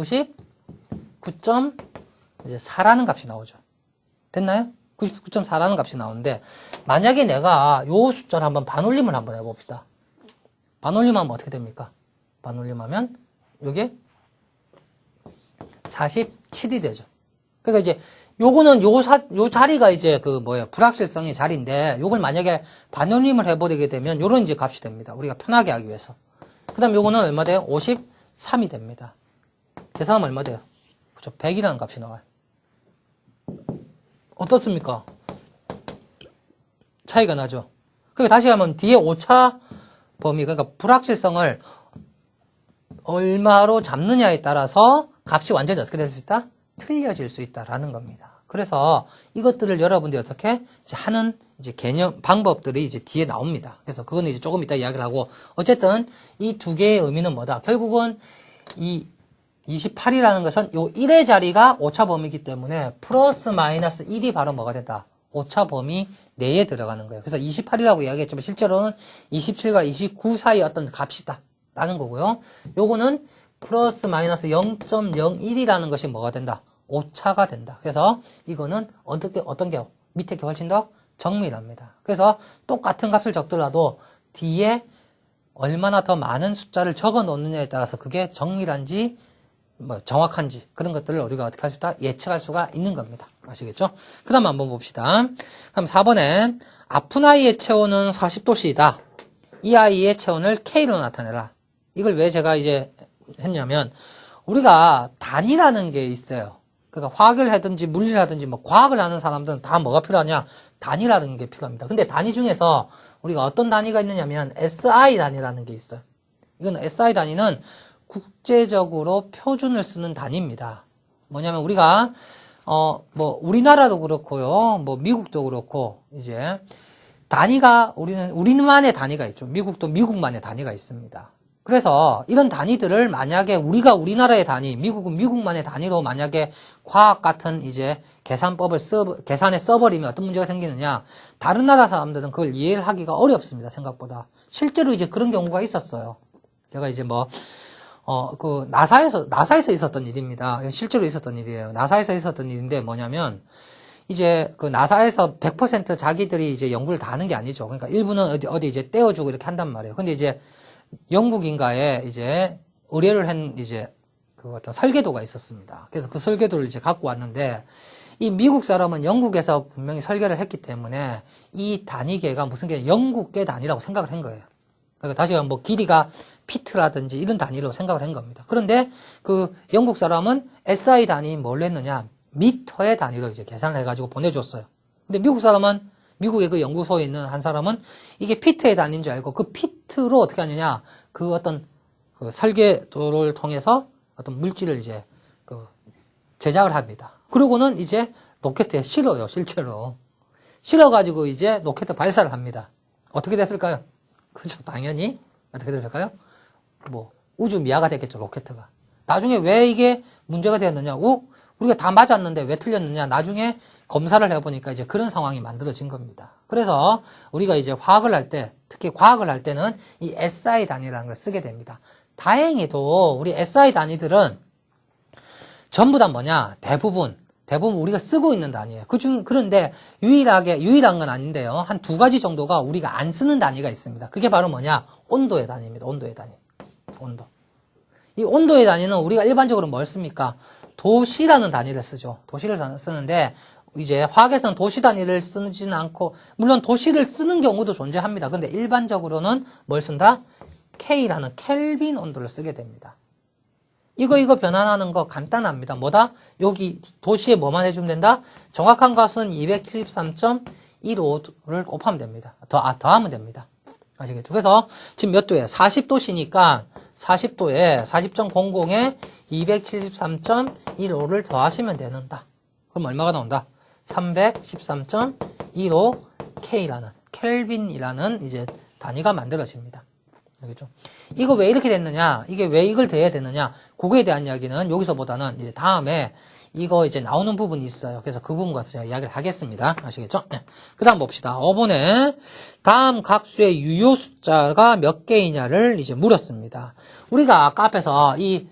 99.4라는 값이 나오죠. 됐나요? 99.4라는 값이 나오는데 만약에 내가 요 숫자를 한번 반올림을 한번 해봅시다. 반올림하면 어떻게 됩니까? 반올림하면 요게 47이 되죠. 그러니까 이제 요거는 요 자리가 이제 불확실성의 자리인데 요걸 만약에 반올림을 해버리게 되면 요런 이제 값이 됩니다. 우리가 편하게 하기 위해서. 그 다음 요거는 얼마 돼요? 53이 됩니다. 계산하면 얼마 돼요? 그렇죠. 100이라는 값이 나와요. 어떻습니까? 차이가 나죠. 그러니까 다시 하면 뒤에 오차 범위, 그러니까 불확실성을 얼마로 잡느냐에 따라서 값이 완전히 어떻게 될 수 있다? 틀려질 수 있다라는 겁니다. 그래서 이것들을 여러분들이 어떻게 하는 이제 개념, 방법들이 이제 뒤에 나옵니다. 그래서 그거는 이제 조금 이따 이야기를 하고, 어쨌든 이 두 개의 의미는 뭐다? 결국은 이 28이라는 것은 요 1의 자리가 오차 범위이기 때문에 플러스 마이너스 1이 바로 뭐가 된다? 오차 범위 내에 들어가는 거예요. 그래서 28이라고 이야기했지만 실제로는 27과 29 사이 어떤 값이다 라는 거고요. 요거는 플러스 마이너스 0.01이라는 것이 뭐가 된다? 오차가 된다. 그래서 이거는 어떤 게 밑에 게 훨씬 더 정밀합니다. 그래서 똑같은 값을 적더라도 뒤에 얼마나 더 많은 숫자를 적어 놓느냐에 따라서 그게 정밀한지 정확한지 그런 것들을 우리가 어떻게 할 수 있다? 예측할 수가 있는 겁니다. 아시겠죠? 그 다음 한번 봅시다. 그럼 4번에 아픈 아이의 체온은 40도씨이다. 이 아이의 체온을 K로 나타내라. 이걸 왜 제가 이제 했냐면 우리가 단위라는 게 있어요. 그러니까 화학을 하든지 물리를 하든지 과학을 하는 사람들은 다 뭐가 필요하냐? 단위라는 게 필요합니다. 근데 단위 중에서 우리가 어떤 단위가 있느냐면 SI 단위라는 게 있어요. 이건 SI 단위는 국제적으로 표준을 쓰는 단위입니다. 뭐냐면 우리가 우리나라도 그렇고요. 미국도 그렇고 이제 단위가 우리만의 단위가 있죠. 미국도 미국만의 단위가 있습니다. 그래서 이런 단위들을 만약에 우리가 우리나라의 단위, 미국은 미국만의 단위로 만약에 과학 같은 이제 계산에 써버리면 어떤 문제가 생기느냐. 다른 나라 사람들은 그걸 이해를 하기가 어렵습니다. 생각보다. 실제로 이제 그런 경우가 있었어요. 제가 이제 나사에서 있었던 일입니다. 실제로 있었던 일이에요. 나사에서 있었던 일인데 뭐냐면, 이제 나사에서 100% 자기들이 이제 연구를 다 하는 게 아니죠. 그러니까 일부는 어디 이제 떼어주고 이렇게 한단 말이에요. 근데 이제 영국인가에 이제 의뢰를 한 이제 어떤 설계도가 있었습니다. 그래서 그 설계도를 이제 갖고 왔는데 이 미국 사람은 영국에서 분명히 설계를 했기 때문에 이 단위계가 무슨 게 영국계 단위라고 생각을 한 거예요. 그러니까 다시 말하면 길이가 피트라든지 이런 단위로 생각을 한 겁니다. 그런데 그 영국 사람은 SI 단위 뭘 했느냐? 미터의 단위로 이제 계산을 해가지고 보내줬어요. 근데 미국 사람은 미국의 그 연구소에 있는 한 사람은 이게 피트의 단위인 줄 알고 그 피트로 어떻게 하느냐 그 어떤 그 설계도를 통해서 어떤 물질을 이제 제작을 합니다. 그러고는 이제 로켓에 실어요. 실제로 실어가지고 이제 로켓 발사를 합니다. 어떻게 됐을까요? 그렇죠. 당연히 어떻게 됐을까요? 우주 미아가 됐겠죠. 로켓가. 나중에 왜 이게 문제가 되었느냐? 우리가 다 맞았는데 왜 틀렸느냐? 나중에 검사를 해보니까 이제 그런 상황이 만들어진 겁니다. 그래서 우리가 이제 화학을 할 때, 특히 과학을 할 때는 이 SI 단위라는 걸 쓰게 됩니다. 다행히도 우리 SI 단위들은 전부 다 뭐냐? 대부분 우리가 쓰고 있는 단위예요. 그런데 유일한 건 아닌데요. 한 2가지 정도가 우리가 안 쓰는 단위가 있습니다. 그게 바로 뭐냐? 온도의 단위입니다. 온도의 단위. 온도. 이 온도의 단위는 우리가 일반적으로 뭘 씁니까? 도시라는 단위를 쓰죠. 도시를 쓰는데 이제 화학에서는 도시 단위를 쓰지는 않고 물론 도시를 쓰는 경우도 존재합니다. 근데 일반적으로는 뭘 쓴다? K라는 켈빈 온도를 쓰게 됩니다. 이거 변환하는 거 간단합니다. 뭐다? 여기 도시에 뭐만 해주면 된다? 정확한 값은 273.15를 곱하면 됩니다. 더하면 됩니다. 아시겠죠? 그래서 지금 몇 도예요? 40도시니까 40도에 40.00에 273.15를 더하시면 되는다. 그럼 얼마가 나온다? 313.15K라는 켈빈이라는 이제 단위가 만들어집니다. 알겠죠? 이거 왜 이렇게 됐느냐? 이게 왜 이걸 대야 되느냐? 그거에 대한 이야기는 여기서보다는 이제 다음에 이거 이제 나오는 부분이 있어요. 그래서 그 부분 가서 제가 이야기를 하겠습니다. 아시겠죠? 네. 그 다음 봅시다. 5번에 다음 각수의 유효 숫자가 몇 개이냐를 이제 물었습니다. 우리가 아까 앞에서 이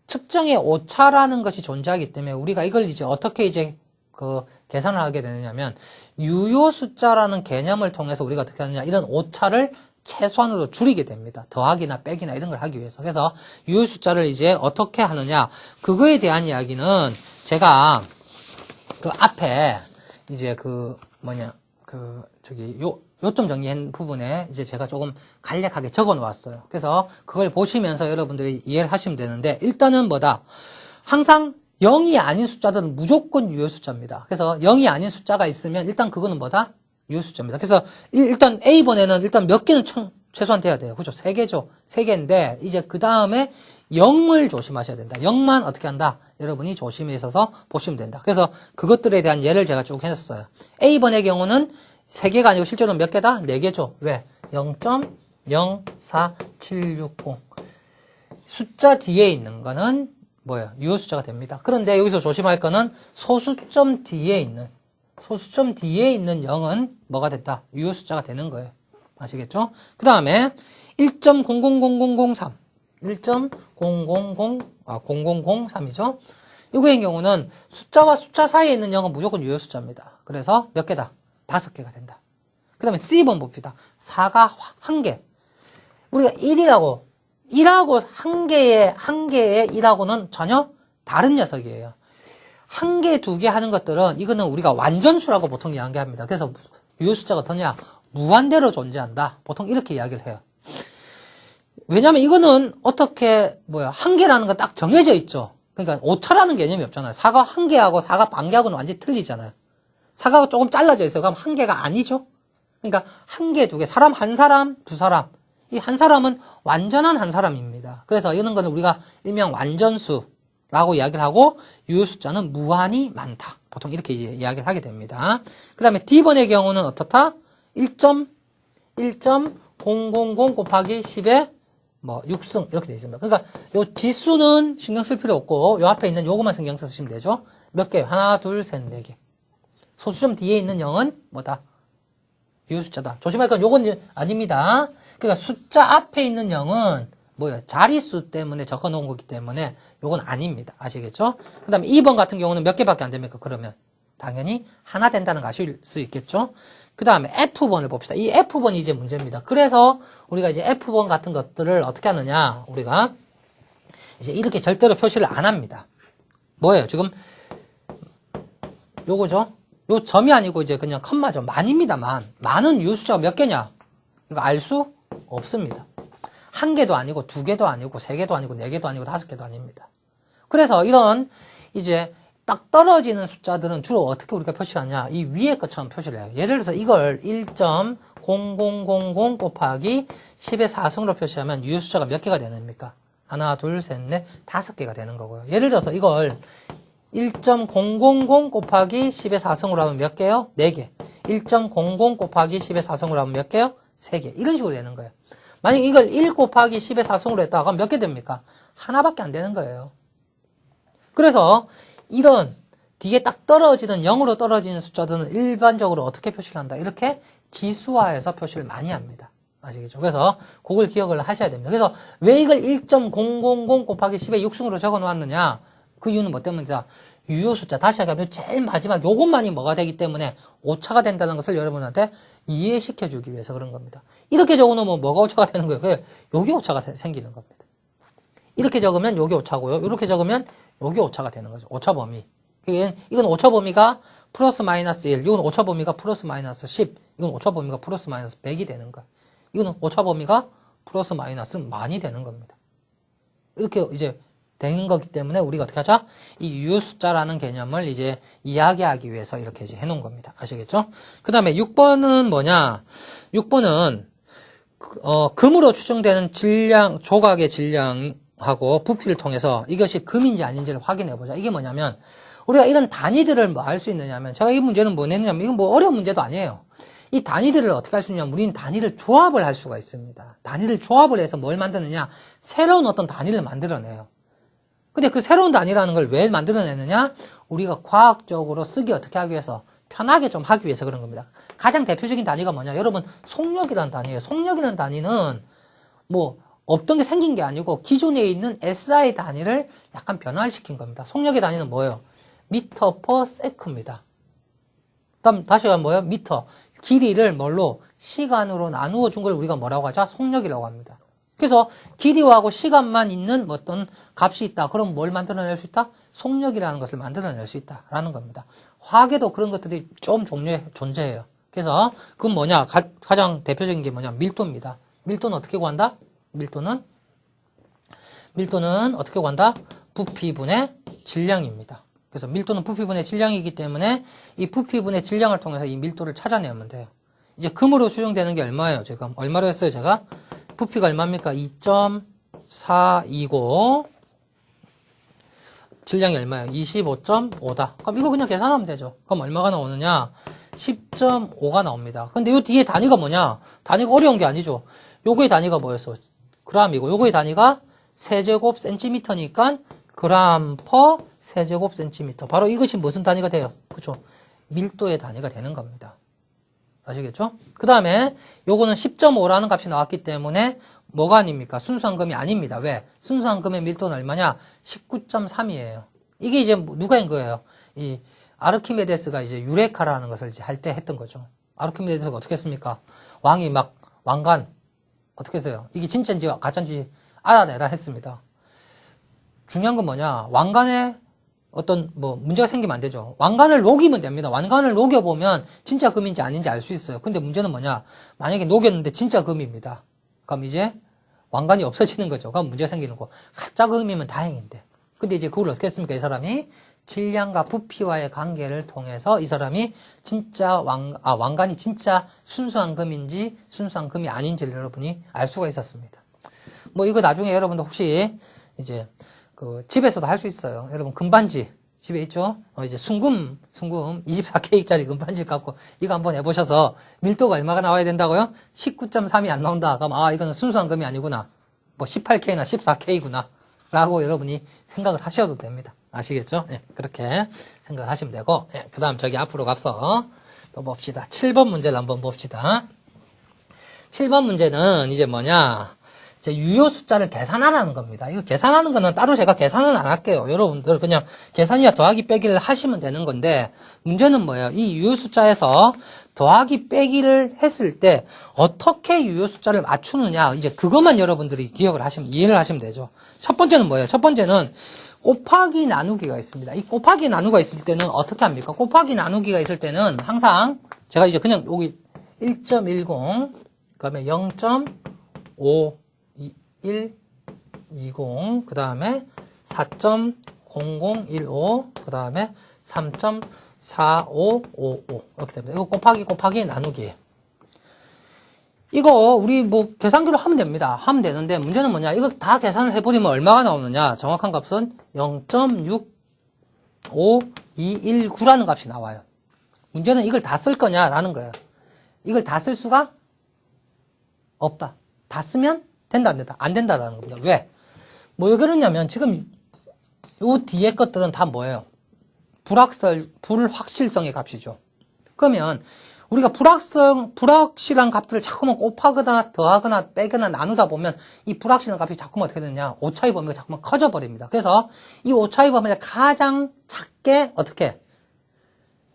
측정의 오차라는 것이 존재하기 때문에 우리가 이걸 이제 어떻게 이제 계산을 하게 되느냐면 유효 숫자라는 개념을 통해서 우리가 어떻게 하느냐, 이런 오차를 최소한으로 줄이게 됩니다. 더하기나 빼기나 이런 걸 하기 위해서. 그래서 유효 숫자를 이제 어떻게 하느냐, 그거에 대한 이야기는 제가 그 앞에 이제 요점 정리한 부분에 이제 제가 조금 간략하게 적어 놓았어요. 그래서 그걸 보시면서 여러분들이 이해를 하시면 되는데, 일단은 뭐다? 항상 0이 아닌 숫자들은 무조건 유효 숫자입니다. 그래서 0이 아닌 숫자가 있으면 일단 그거는 뭐다? 유효 숫자입니다. 그래서 일단 A번에는 일단 몇 개는 최소한 돼야 돼요. 그죠? 3개죠. 3개인데 이제 그 다음에 0을 조심하셔야 된다. 0만 어떻게 한다? 여러분이 조심해 있어서 보시면 된다. 그래서 그것들에 대한 예를 제가 쭉 했었어요. A번의 경우는 3개가 아니고 실제로는 몇 개다? 4개죠. 왜? 0.04760. 숫자 뒤에 있는 거는 뭐예요? 유효 숫자가 됩니다. 그런데 여기서 조심할 거는 소수점 뒤에 있는 0은 뭐가 됐다? 유효 숫자가 되는 거예요. 아시겠죠? 그 다음에 1.000003 0003이죠? 이거의 경우는 숫자와 숫자 사이에 있는 0은 무조건 유효 숫자입니다. 그래서 몇 개다? 5개가 된다. 그 다음에 C번 봅시다. 4가 1개. 우리가 1하고 한 개의 1하고는 전혀 다른 녀석이에요. 1개, 2개 하는 것들은 이거는 우리가 완전수라고 보통 이야기합니다. 그래서 유효 숫자가 어떠냐? 무한대로 존재한다. 보통 이렇게 이야기를 해요. 왜냐면 이거는 어떻게 1개라는 건 딱 정해져 있죠. 그러니까 오차라는 개념이 없잖아요. 4가 1개하고 4가 반개하고는 완전히 틀리잖아요. 4가 조금 잘라져 있어요. 그럼 1개가 아니죠. 그러니까 1개, 2개, 사람 한 사람, 두 사람. 이 한 사람은 완전한 한 사람입니다. 그래서 이런 거는 우리가 일명 완전수라고 이야기를 하고, 유효 숫자는 무한히 많다. 보통 이렇게 이제 이야기를 하게 됩니다. 그 다음에 D번의 경우는 어떻다? 1.000 곱하기 10의 6승 이렇게 되어 있습니다. 그러니까 요 지수는 신경 쓸 필요 없고 요 앞에 있는 요거만 신경 쓰시면 되죠. 몇 개? 하나, 둘, 셋, 4개. 소수점 뒤에 있는 0은 뭐다? 유효 숫자다. 조심할 건 요건 아닙니다. 그러니까 숫자 앞에 있는 0은 자릿수 때문에 적어 놓은 거기 때문에 요건 아닙니다. 아시겠죠? 그 다음에 2번 같은 경우는 몇 개밖에 안 됩니까? 그러면 당연히 하나 된다는 거 아실 수 있겠죠? 그 다음에 F번을 봅시다. 이 F번이 이제 문제입니다. 그래서 우리가 이제 F번 같은 것들을 어떻게 하느냐, 우리가 이제 이렇게 절대로 표시를 안 합니다. 뭐예요? 지금 요거죠? 요 점이 아니고 이제 그냥 컴마죠. 만입니다. 만은 유효 숫자가 몇 개냐? 이거 알 수 없습니다. 1개도 아니고 2개도 아니고 3개도 아니고 4개도 아니고 5개도 아닙니다. 그래서 이런 이제 딱 떨어지는 숫자들은 주로 어떻게 우리가 표시하냐? 이 위에 것처럼 표시를 해요. 예를 들어서 이걸 1.0000 곱하기 10의 4승으로 표시하면 유효 숫자가 몇 개가 되는 겁니까? 하나, 둘, 셋, 넷, 5개가 되는 거고요. 예를 들어서 이걸 1.000 곱하기 10의 4승으로 하면 몇 개요? 4개. 1.00 곱하기 10의 4승으로 하면 몇 개요? 3개. 이런 식으로 되는 거예요. 만약 이걸 1 곱하기 10의 4승으로 했다. 그럼 몇 개 됩니까? 하나밖에 안 되는 거예요. 그래서 이런 뒤에 딱 떨어지는 0으로 떨어지는 숫자들은 일반적으로 어떻게 표시를 한다? 이렇게 지수화해서 표시를 많이 합니다. 아시겠죠? 그래서 그걸 기억을 하셔야 됩니다. 그래서 왜 이걸 1.000 곱하기 10의 6승으로 적어 놓았느냐? 그 이유는 뭐 때문이냐? 유효 숫자, 다시 하면 제일 마지막 요것만이 뭐가 되기 때문에 오차가 된다는 것을 여러분한테 이해시켜 주기 위해서 그런 겁니다. 이렇게 적어 놓으면 뭐가 오차가 되는 거예요? 여기 오차가 생기는 겁니다. 이렇게 적으면 여기 오차고요. 이렇게 적으면 여기 오차가 되는 거죠. 오차 범위. 이건 오차 범위가 플러스 마이너스 1, 이건 오차 범위가 플러스 마이너스 10, 이건 오차 범위가 플러스 마이너스 100이 되는 거예요. 이거는 오차 범위가 플러스 마이너스 만이 되는 겁니다. 이렇게 이제 되는 거기 때문에 우리가 어떻게 하자? 이 유효 숫자라는 개념을 이제 이야기하기 위해서 이렇게 이제 해놓은 겁니다. 아시겠죠? 그 다음에 6번은 뭐냐? 6번은 금으로 추정되는 질량, 조각의 질량하고 부피를 통해서 이것이 금인지 아닌지를 확인해 보자. 이게 뭐냐면 우리가 이런 단위들을 뭐 알 수 있느냐면 제가 이 문제는 뭐 냈냐면 이건 뭐 어려운 문제도 아니에요. 이 단위들을 어떻게 할 수 있냐면 우리는 단위를 조합을 할 수가 있습니다. 단위를 조합을 해서 뭘 만드느냐? 새로운 어떤 단위를 만들어내요. 근데 그 새로운 단위라는 걸 왜 만들어내느냐? 우리가 과학적으로 쓰기 어떻게 하기 위해서 편하게 좀 하기 위해서 그런 겁니다. 가장 대표적인 단위가 뭐냐? 여러분 속력이라는 단위예요. 속력이라는 단위는 뭐 없던 게 생긴 게 아니고 기존에 있는 SI 단위를 약간 변화시킨 겁니다. 속력의 단위는 뭐예요? 미터 퍼 세크입니다. 그다음 다시 한번 뭐예요? 미터. 길이를 뭘로? 시간으로 나누어 준 걸 우리가 뭐라고 하죠? 속력이라고 합니다. 그래서 길이하고 시간만 있는 어떤 값이 있다. 그럼 뭘 만들어낼 수 있다? 속력이라는 것을 만들어낼 수 있다라는 겁니다. 화학에도 그런 것들이 좀 존재해요. 그래서 그건 뭐냐? 가장 대표적인 게 뭐냐? 밀도입니다. 밀도는 어떻게 구한다? 밀도는 어떻게 구한다? 부피분의 질량입니다. 그래서 밀도는 부피분의 질량이기 때문에 이 부피분의 질량을 통해서 이 밀도를 찾아내면 돼요. 이제 금으로 추정되는 게 얼마예요? 지금 얼마로 했어요? 제가 부피가 얼마입니까? 2.4이고 질량이 얼마예요? 25.5다. 그럼 이거 그냥 계산하면 되죠. 그럼 얼마가 나오느냐? 10.5가 나옵니다. 근데 요 뒤에 단위가 뭐냐? 단위가 어려운 게 아니죠. 요거의 단위가 뭐였어? 그람이고 요거의 단위가 세제곱 센티미터니까 그람 퍼 세제곱 센티미터. 바로 이것이 무슨 단위가 돼요? 그렇죠? 밀도의 단위가 되는 겁니다. 아시겠죠? 그 다음에 요거는 10.5라는 값이 나왔기 때문에 뭐가 아닙니까? 순수한 금이 아닙니다. 왜? 순수한 금의 밀도는 얼마냐? 19.3이에요. 이게 이제 누가 한 거예요? 이 아르키메데스가 이제 유레카라는 것을 이제 할 때 했던 거죠. 아르키메데스가 어떻게 했습니까? 왕이 막 왕관 어떻게 했어요? 이게 진짜인지 가짜인지 알아내라 했습니다. 중요한 건 뭐냐? 왕관에 어떤 뭐 문제가 생기면 안 되죠. 왕관을 녹이면 됩니다. 왕관을 녹여보면 진짜 금인지 아닌지 알 수 있어요. 근데 문제는 뭐냐? 만약에 녹였는데 진짜 금입니다. 그럼 이제 왕관이 없어지는 거죠. 그럼 문제가 생기는 거. 가짜 금이면 다행인데. 근데 이제 그걸 어떻게 했습니까? 이 사람이 질량과 부피와의 관계를 통해서 이 사람이 진짜 왕관이 진짜 순수한 금인지 순수한 금이 아닌지를 여러분이 알 수가 있었습니다. 뭐 이거 나중에 여러분들 혹시 이제 그 집에서도 할 수 있어요. 여러분 금반지 집에 있죠? 이제 순금 24K짜리 금반지 갖고 이거 한번 해보셔서 밀도가 얼마가 나와야 된다고요? 19.3이 안 나온다. 그럼 이거는 순수한 금이 아니구나. 뭐 18K나 14K구나. 라고 여러분이 생각을 하셔도 됩니다. 아시겠죠? 예, 그렇게 생각을 하시면 되고, 예, 그 다음 저기 앞으로 가서 또 봅시다. 7번 문제를 한번 봅시다. 7번 문제는 이제 뭐냐? 이제 유효 숫자를 계산하라는 겁니다. 이거 계산하는 거는 따로 제가 계산은 안 할게요. 여러분들 그냥 계산이야 더하기 빼기를 하시면 되는 건데, 문제는 뭐예요? 이 유효 숫자에서 더하기 빼기를 했을 때 어떻게 유효 숫자를 맞추느냐, 이제 그것만 여러분들이 이해를 하시면 되죠. 첫 번째는 뭐예요? 첫 번째는 곱하기 나누기가 있습니다. 이 곱하기 나누기가 있을 때는 어떻게 합니까? 곱하기 나누기가 있을 때는 항상 제가 이제 그냥 여기 1.10, 그다음에 0.5 120, 그 다음에 4.0015, 그 다음에 3.4555 이렇게 됩니다. 이거 곱하기 나누기. 이거 우리 뭐 계산기로 하면 됩니다. 하면 되는데 문제는 뭐냐? 이거 다 계산을 해버리면 얼마가 나오느냐? 정확한 값은 0.65219라는 값이 나와요. 문제는 이걸 다 쓸 거냐라는 거예요. 이걸 다 쓸 수가 없다. 다 쓰면 된다, 안 된다? 안 된다라는 겁니다. 왜? 뭐 그러냐면 지금 요 뒤에 것들은 다 뭐예요? 불확실성의 값이죠. 그러면 우리가 불확실한 값들을 자꾸만 곱하거나 더하거나 빼거나 나누다 보면 이 불확실한 값이 자꾸만 어떻게 되느냐? 오차의 범위가 자꾸만 커져 버립니다. 그래서 이 오차의 범위를 가장 작게 어떻게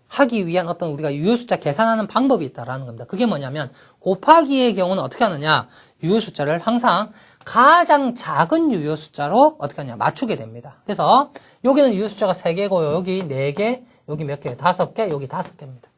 하기 위한 어떤 우리가 유효숫자 계산하는 방법이 있다라는 겁니다. 그게 뭐냐면 곱하기의 경우는 어떻게 하느냐? 유효숫자를 항상 가장 작은 유효숫자로 어떻게 하냐? 맞추게 됩니다. 그래서 여기는 유효숫자가 3개고요. 여기 4개, 여기 몇 개? 5개, 여기 5개입니다.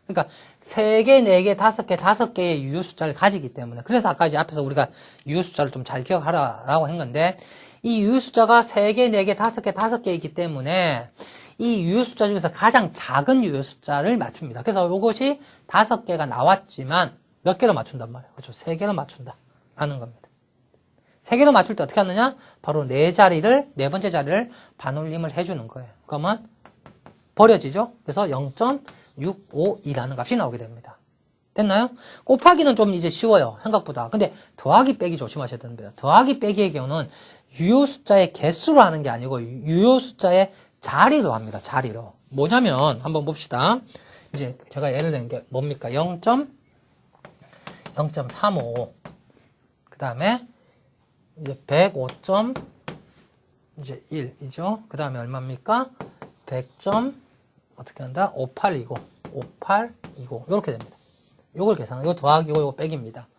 그러니까 3개, 4개, 5개, 5개의 유효숫자를 가지기 때문에, 그래서 아까 이제 앞에서 우리가 유효숫자를 좀 잘 기억하라고 한 건데, 이 유효 숫자가 3개, 4개, 5개, 5개 있기 때문에 이 유효 숫자 중에서 가장 작은 유효 숫자를 맞춥니다. 그래서 이것이 5개가 나왔지만 몇 개로 맞춘단 말이에요. 그렇죠? 3개로 맞춘다. 라는 겁니다. 3개로 맞출 때 어떻게 하느냐? 바로 네 번째 자리를 반올림을 해주는 거예요. 그러면 버려지죠? 그래서 0.652라는 값이 나오게 됩니다. 됐나요? 곱하기는 좀 이제 쉬워요. 생각보다. 근데 더하기 빼기 조심하셔야 됩니다. 더하기 빼기의 경우는 유효 숫자의 개수로 하는 게 아니고 유효 숫자의 자리로 합니다. 자리로. 뭐냐면 한번 봅시다. 이제 제가 예를 든 게 뭡니까? 0.35 그 다음에 이제 105점 이제 1이죠. 그 다음에 얼마입니까? 100점 어떻게 한다? 5820 이렇게 됩니다. 요걸 계산하고 이거 더하기고 이거 빼기입니다.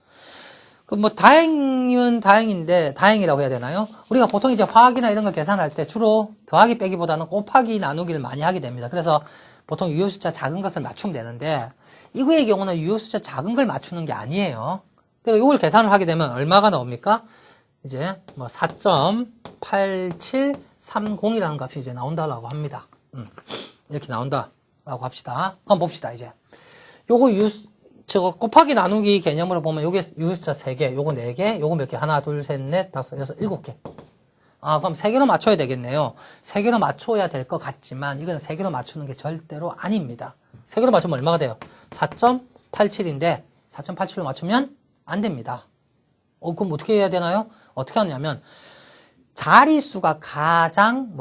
그 뭐 다행이면 다행인데 다행이라고 해야 되나요? 우리가 보통 이제 화학이나 이런 걸 계산할 때 주로 더하기 빼기보다는 곱하기 나누기를 많이 하게 됩니다. 그래서 보통 유효 숫자 작은 것을 맞추면 되는데 이거의 경우는 유효 숫자 작은 걸 맞추는 게 아니에요. 그래서 이걸 계산을 하게 되면 얼마가 나옵니까? 이제 뭐 4.8730이라는 값이 이제 나온다라고 합니다. 이렇게 나온다라고 합시다. 그럼 봅시다. 이제 요거 저거 곱하기 나누기 개념으로 보면 요게 유효숫자 3개, 요거 4개, 요거 몇 개? 하나, 둘, 셋, 넷, 다섯, 여섯, 7개. 아, 그럼 3개로 맞춰야 되겠네요. 3개로 맞춰야 될 것 같지만 이건 3개로 맞추는 게 절대로 아닙니다. 3개로 맞추면 얼마가 돼요? 4.87인데 4.87로 맞추면 안 됩니다. 그럼 어떻게 해야 되나요? 어떻게 하냐면 자리수가 가장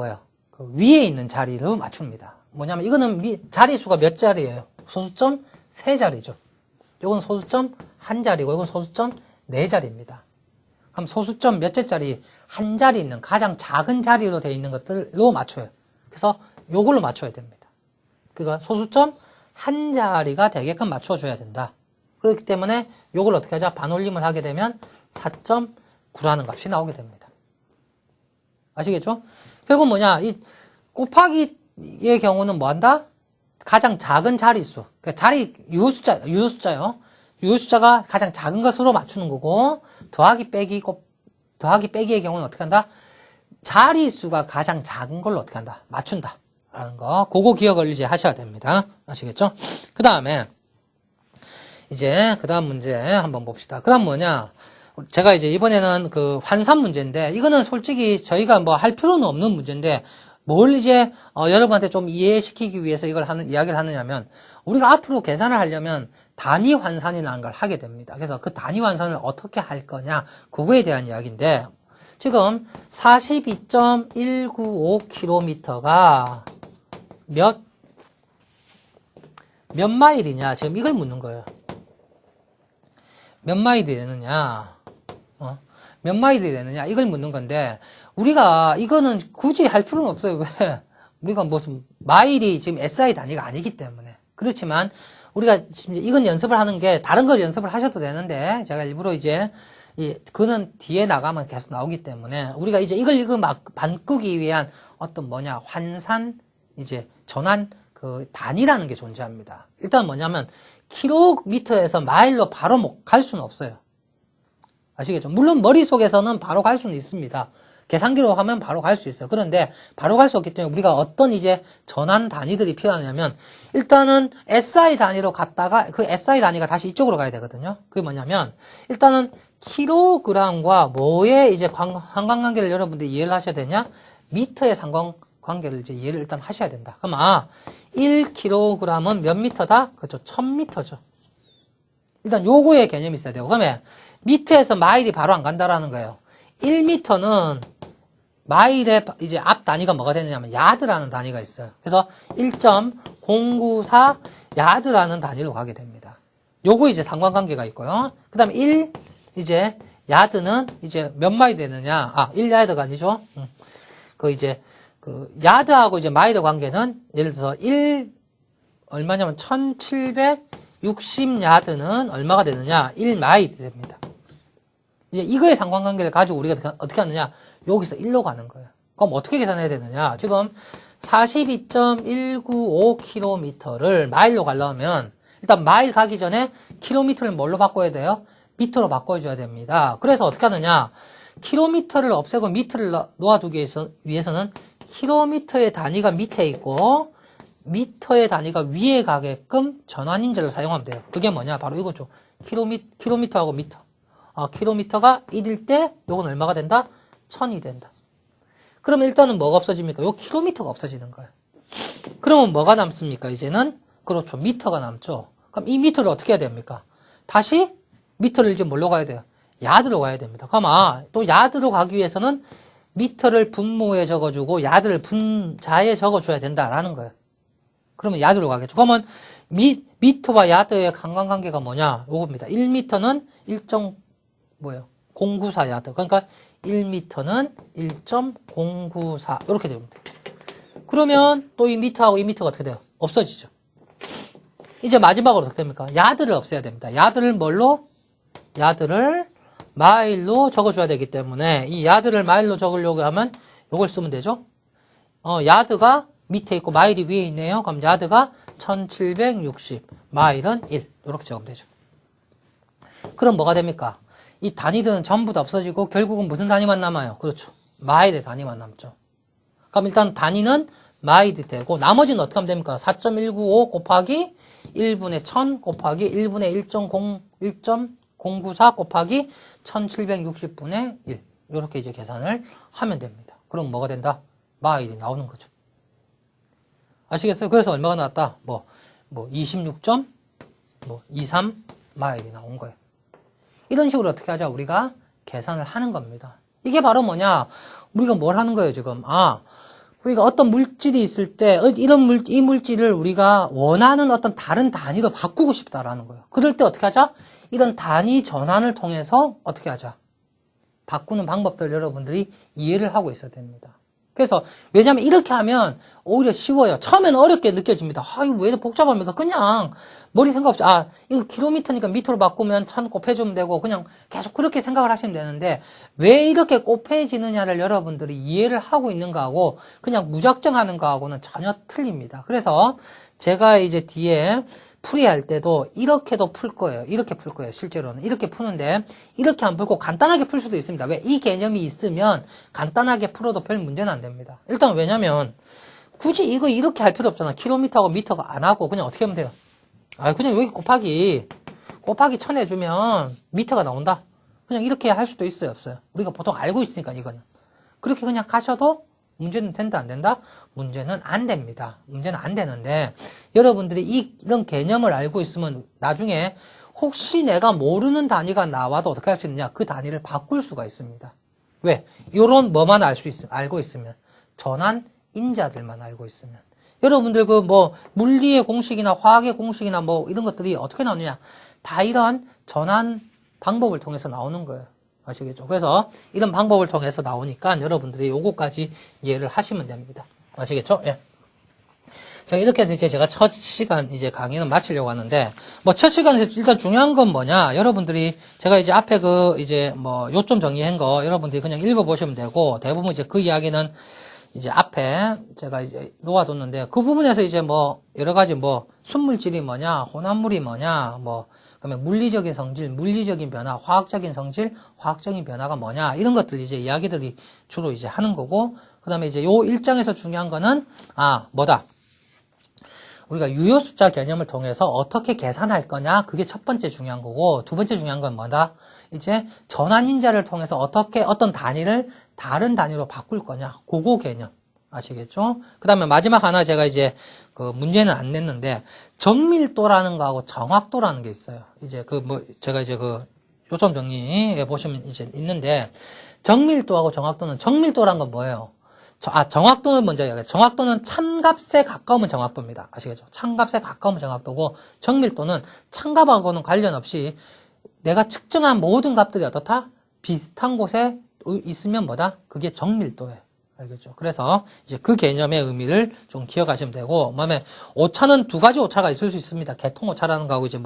그 위에 있는 자리를 맞춥니다. 뭐냐면 이거는 자리수가 몇 자리예요? 소수점 3자리죠. 요건 소수점 1자리고 요건 소수점 4자리입니다. 그럼 소수점 몇째 자리? 한 자리 있는 가장 작은 자리로 되어 있는 것들로 맞춰요. 그래서 요걸로 맞춰야 됩니다. 그러니까 소수점 한 자리가 되게끔 맞춰줘야 된다. 그렇기 때문에 요걸 어떻게 하자? 반올림을 하게 되면 4.9라는 값이 나오게 됩니다. 아시겠죠? 결국 뭐냐? 이 곱하기의 경우는 뭐 한다? 가장 작은 자리수. 그러니까 유효숫자요. 유효숫자가 가장 작은 것으로 맞추는 거고, 더하기 빼기의 경우는 어떻게 한다? 자리수가 가장 작은 걸로 어떻게 한다? 맞춘다. 라는 거. 그거 기억을 이제 하셔야 됩니다. 아시겠죠? 그 다음에, 그 다음 문제 한번 봅시다. 그 다음 뭐냐? 제가 이제 이번에는 그 환산 문제인데, 이거는 솔직히 저희가 뭐 할 필요는 없는 문제인데, 뭘 이제, 여러분한테 좀 이해시키기 위해서 이야기를 하느냐면, 우리가 앞으로 계산을 하려면 단위 환산이라는 걸 하게 됩니다. 그래서 그 단위 환산을 어떻게 할 거냐, 그거에 대한 이야기인데, 지금 42.195km가 몇 마일이냐, 지금 이걸 묻는 거예요. 몇 마일이 되느냐, 몇 마일이 되느냐, 이걸 묻는 건데, 우리가 이거는 굳이 할 필요는 없어요. 왜? 우리가 무슨 마일이 지금 SI 단위가 아니기 때문에. 그렇지만 우리가 지금 이건 연습을 하는 게 다른 걸 연습을 하셔도 되는데 제가 일부러 이제 그는 뒤에 나가면 계속 나오기 때문에 우리가 이제 이걸 막 바꾸기 위한 어떤 환산 전환 그 단위라는 게 존재합니다. 일단 뭐냐면 킬로미터에서 마일로 바로 갈 수는 없어요. 아시겠죠? 물론 머릿속에서는 바로 갈 수는 있습니다. 계산기로 하면 바로 갈 수 있어요. 그런데 바로 갈 수 없기 때문에 우리가 어떤 전환 단위들이 필요하냐면 일단은 SI 단위로 갔다가 그 SI 단위가 다시 이쪽으로 가야 되거든요. 그게 뭐냐면 일단은 킬로그램과 뭐의 상관관계를 여러분들이 이해를 하셔야 되냐? 미터의 상관관계를 이해를 일단 하셔야 된다. 그럼 1kg은 몇 미터다? 그렇죠. 1000미터죠. 일단 요거의 개념이 있어야 돼요. 그러면 미터에서 마일이 바로 안 간다라는 거예요. 1미터는 마일의 앞 단위가 뭐가 되느냐면 야드라는 단위가 있어요. 그래서 1.094 야드라는 단위로 가게 됩니다. 요거 상관관계가 있고요. 그 다음에 1 야드는 몇 마일이 되느냐? 1야드가 아니죠. 그 야드하고 마일의 관계는 예를 들어서 얼마냐면 1760 야드는 얼마가 되느냐? 1마일이 됩니다. 이거의 상관관계를 가지고 우리가 어떻게 하느냐? 여기서 1로 가는 거예요. 그럼 어떻게 계산해야 되느냐? 지금 42.195km를 마일로 가려면 일단 마일 가기 전에 킬로미터를 뭘로 바꿔야 돼요? 미터로 바꿔줘야 됩니다. 그래서 어떻게 하느냐? 킬로미터를 없애고 미터를 놓아두기 위해서는 킬로미터의 단위가 밑에 있고 미터의 단위가 위에 가게끔 전환인자를 사용하면 돼요. 그게 뭐냐? 바로 이거죠. 킬로미터하고 미터. 킬로미터가 1일 때 요건 얼마가 된다? 1000이 된다. 그러면 일단은 뭐가 없어집니까? 요 킬로미터가 없어지는 거예요. 그러면 뭐가 남습니까? 이제는 그렇죠. 미터가 남죠. 그럼 이 미터를 어떻게 해야 됩니까? 다시 미터를 이제 뭘로 가야 돼요? 야드로 가야 됩니다. 그럼 또 야드로 가기 위해서는 미터를 분모에 적어주고 야드를 분자에 적어줘야 된다라는 거예요. 그러면 야드로 가겠죠. 그러면 미터와 야드의 관계가 뭐냐? 요겁니다. 1미터는 1.094 야드. 그러니까 1미터는 1.094 이렇게 됩니다. 그러면 또 이 미터하고 이 미터가 어떻게 돼요? 없어지죠. 이제 마지막으로 어떻게 됩니까? 야드를 없애야 됩니다. 야드를 뭘로? 야드를 마일로 적어줘야 되기 때문에 이 야드를 마일로 적으려고 하면 이걸 쓰면 되죠. 야드가 밑에 있고 마일이 위에 있네요. 그럼 야드가 1760, 마일은 1 이렇게 적으면 되죠. 그럼 뭐가 됩니까? 이 단위들은 전부 다 없어지고 결국은 무슨 단위만 남아요? 그렇죠. 마일의 단위만 남죠. 그럼 일단 단위는 마일이 되고 나머지는 어떻게 하면 됩니까? 4.195 곱하기 1분의 1000 곱하기 1분의 1.094 곱하기 1760분의 1 이렇게 이제 계산을 하면 됩니다. 그럼 뭐가 된다? 마일이 나오는 거죠. 아시겠어요? 그래서 얼마가 나왔다? 26.23 마일이 나온 거예요. 이런 식으로 어떻게 하자? 우리가 계산을 하는 겁니다. 이게 바로 뭐냐? 우리가 뭘 하는 거예요, 지금? 우리가 어떤 물질이 있을 때, 이 물질을 우리가 원하는 어떤 다른 단위로 바꾸고 싶다라는 거예요. 그럴 때 어떻게 하자? 이런 단위 전환을 통해서 어떻게 하자? 바꾸는 방법들 여러분들이 이해를 하고 있어야 됩니다. 그래서 왜냐하면 이렇게 하면 오히려 쉬워요. 처음에는 어렵게 느껴집니다. 이거 왜 이렇게 복잡합니까? 그냥 머리 생각 없이 이거 킬로미터니까 미터로 바꾸면 1000 곱해주면 되고 그냥 계속 그렇게 생각을 하시면 되는데 왜 이렇게 곱해지느냐를 여러분들이 이해를 하고 있는 거하고 그냥 무작정 하는 거하고는 전혀 틀립니다. 그래서 제가 이제 뒤에 풀이할 때도 이렇게도 풀 거예요. 이렇게 풀 거예요. 실제로는. 이렇게 푸는데 이렇게 안 풀고 간단하게 풀 수도 있습니다. 왜? 이 개념이 있으면 간단하게 풀어도 별 문제는 안 됩니다. 일단 왜냐면 굳이 이거 이렇게 할 필요 없잖아. 킬로미터하고 미터가 안 하고 그냥 어떻게 하면 돼요? 그냥 여기 곱하기 1000 해주면 미터가 나온다. 그냥 이렇게 할 수도 있어요. 없어요? 우리가 보통 알고 있으니까 이거는. 그렇게 그냥 가셔도 문제는 된다, 안 된다? 문제는 안 됩니다. 문제는 안 되는데, 여러분들이 이런 개념을 알고 있으면 나중에 혹시 내가 모르는 단위가 나와도 어떻게 할 수 있느냐? 그 단위를 바꿀 수가 있습니다. 왜? 요런 뭐만 알고 있으면. 전환인자들만 알고 있으면. 여러분들 물리의 공식이나 화학의 공식이나 이런 것들이 어떻게 나오느냐? 다 이런 전환 방법을 통해서 나오는 거예요. 아시겠죠? 그래서 이런 방법을 통해서 나오니까 여러분들이 요거까지 이해를 하시면 됩니다. 아시겠죠? 예. 자, 이렇게 해서 이제 제가 첫 시간 이제 강의는 마치려고 하는데, 첫 시간에서 일단 중요한 건 뭐냐? 여러분들이 제가 이제 앞에 요점 정리한 거 여러분들이 그냥 읽어보시면 되고, 대부분 이제 그 이야기는 이제 앞에 제가 이제 놓아뒀는데, 그 부분에서 이제 여러 가지 순물질이 뭐냐, 혼합물이 뭐냐, 그러면 물리적인 성질, 물리적인 변화, 화학적인 성질, 화학적인 변화가 뭐냐, 이런 것들 이제 이야기들이 주로 이제 하는 거고, 그 다음에 이제 요 1장에서 중요한 거는, 우리가 유효 숫자 개념을 통해서 어떻게 계산할 거냐, 그게 첫 번째 중요한 거고, 두 번째 중요한 건 뭐다? 이제 전환인자를 통해서 어떻게 어떤 단위를 다른 단위로 바꿀 거냐, 그거 개념. 아시겠죠? 그 다음에 마지막 하나 제가 이제 문제는 안 냈는데, 정밀도라는 거하고 정확도라는 게 있어요. 이제 제가 이제 요점 정리해 보시면 이제 있는데, 정밀도하고 정확도는, 정밀도란 건 뭐예요? 정확도는 먼저 이야기해요. 정확도는 참값에 가까우면 정확도입니다. 아시겠죠? 참값에 가까우면 정확도고, 정밀도는 참값하고는 관련 없이 내가 측정한 모든 값들이 어떻다? 비슷한 곳에 있으면 뭐다? 그게 정밀도예요. 알겠죠? 그래서 이제 그 개념의 의미를 좀 기억하시면 되고, 그다음에 오차는 두 가지 오차가 있을 수 있습니다. 개통 오차라는 거하고 이제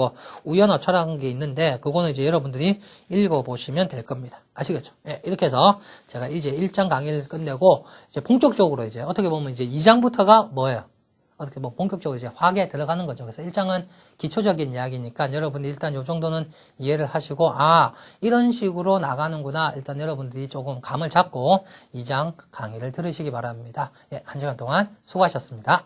우연 오차라는 게 있는데, 그거는 이제 여러분들이 읽어보시면 될 겁니다. 아시겠죠? 예, 이렇게 해서 제가 이제 1장 강의를 끝내고, 이제 본격적으로 이제 어떻게 보면 이제 2장부터가 뭐예요? 어떻게 뭐 본격적으로 이제 화학에 들어가는 거죠. 그래서 1장은 기초적인 이야기니까 여러분들이 일단 요 정도는 이해를 하시고, 이런 식으로 나가는구나. 일단 여러분들이 조금 감을 잡고 2장 강의를 들으시기 바랍니다. 예, 1시간 동안 수고하셨습니다.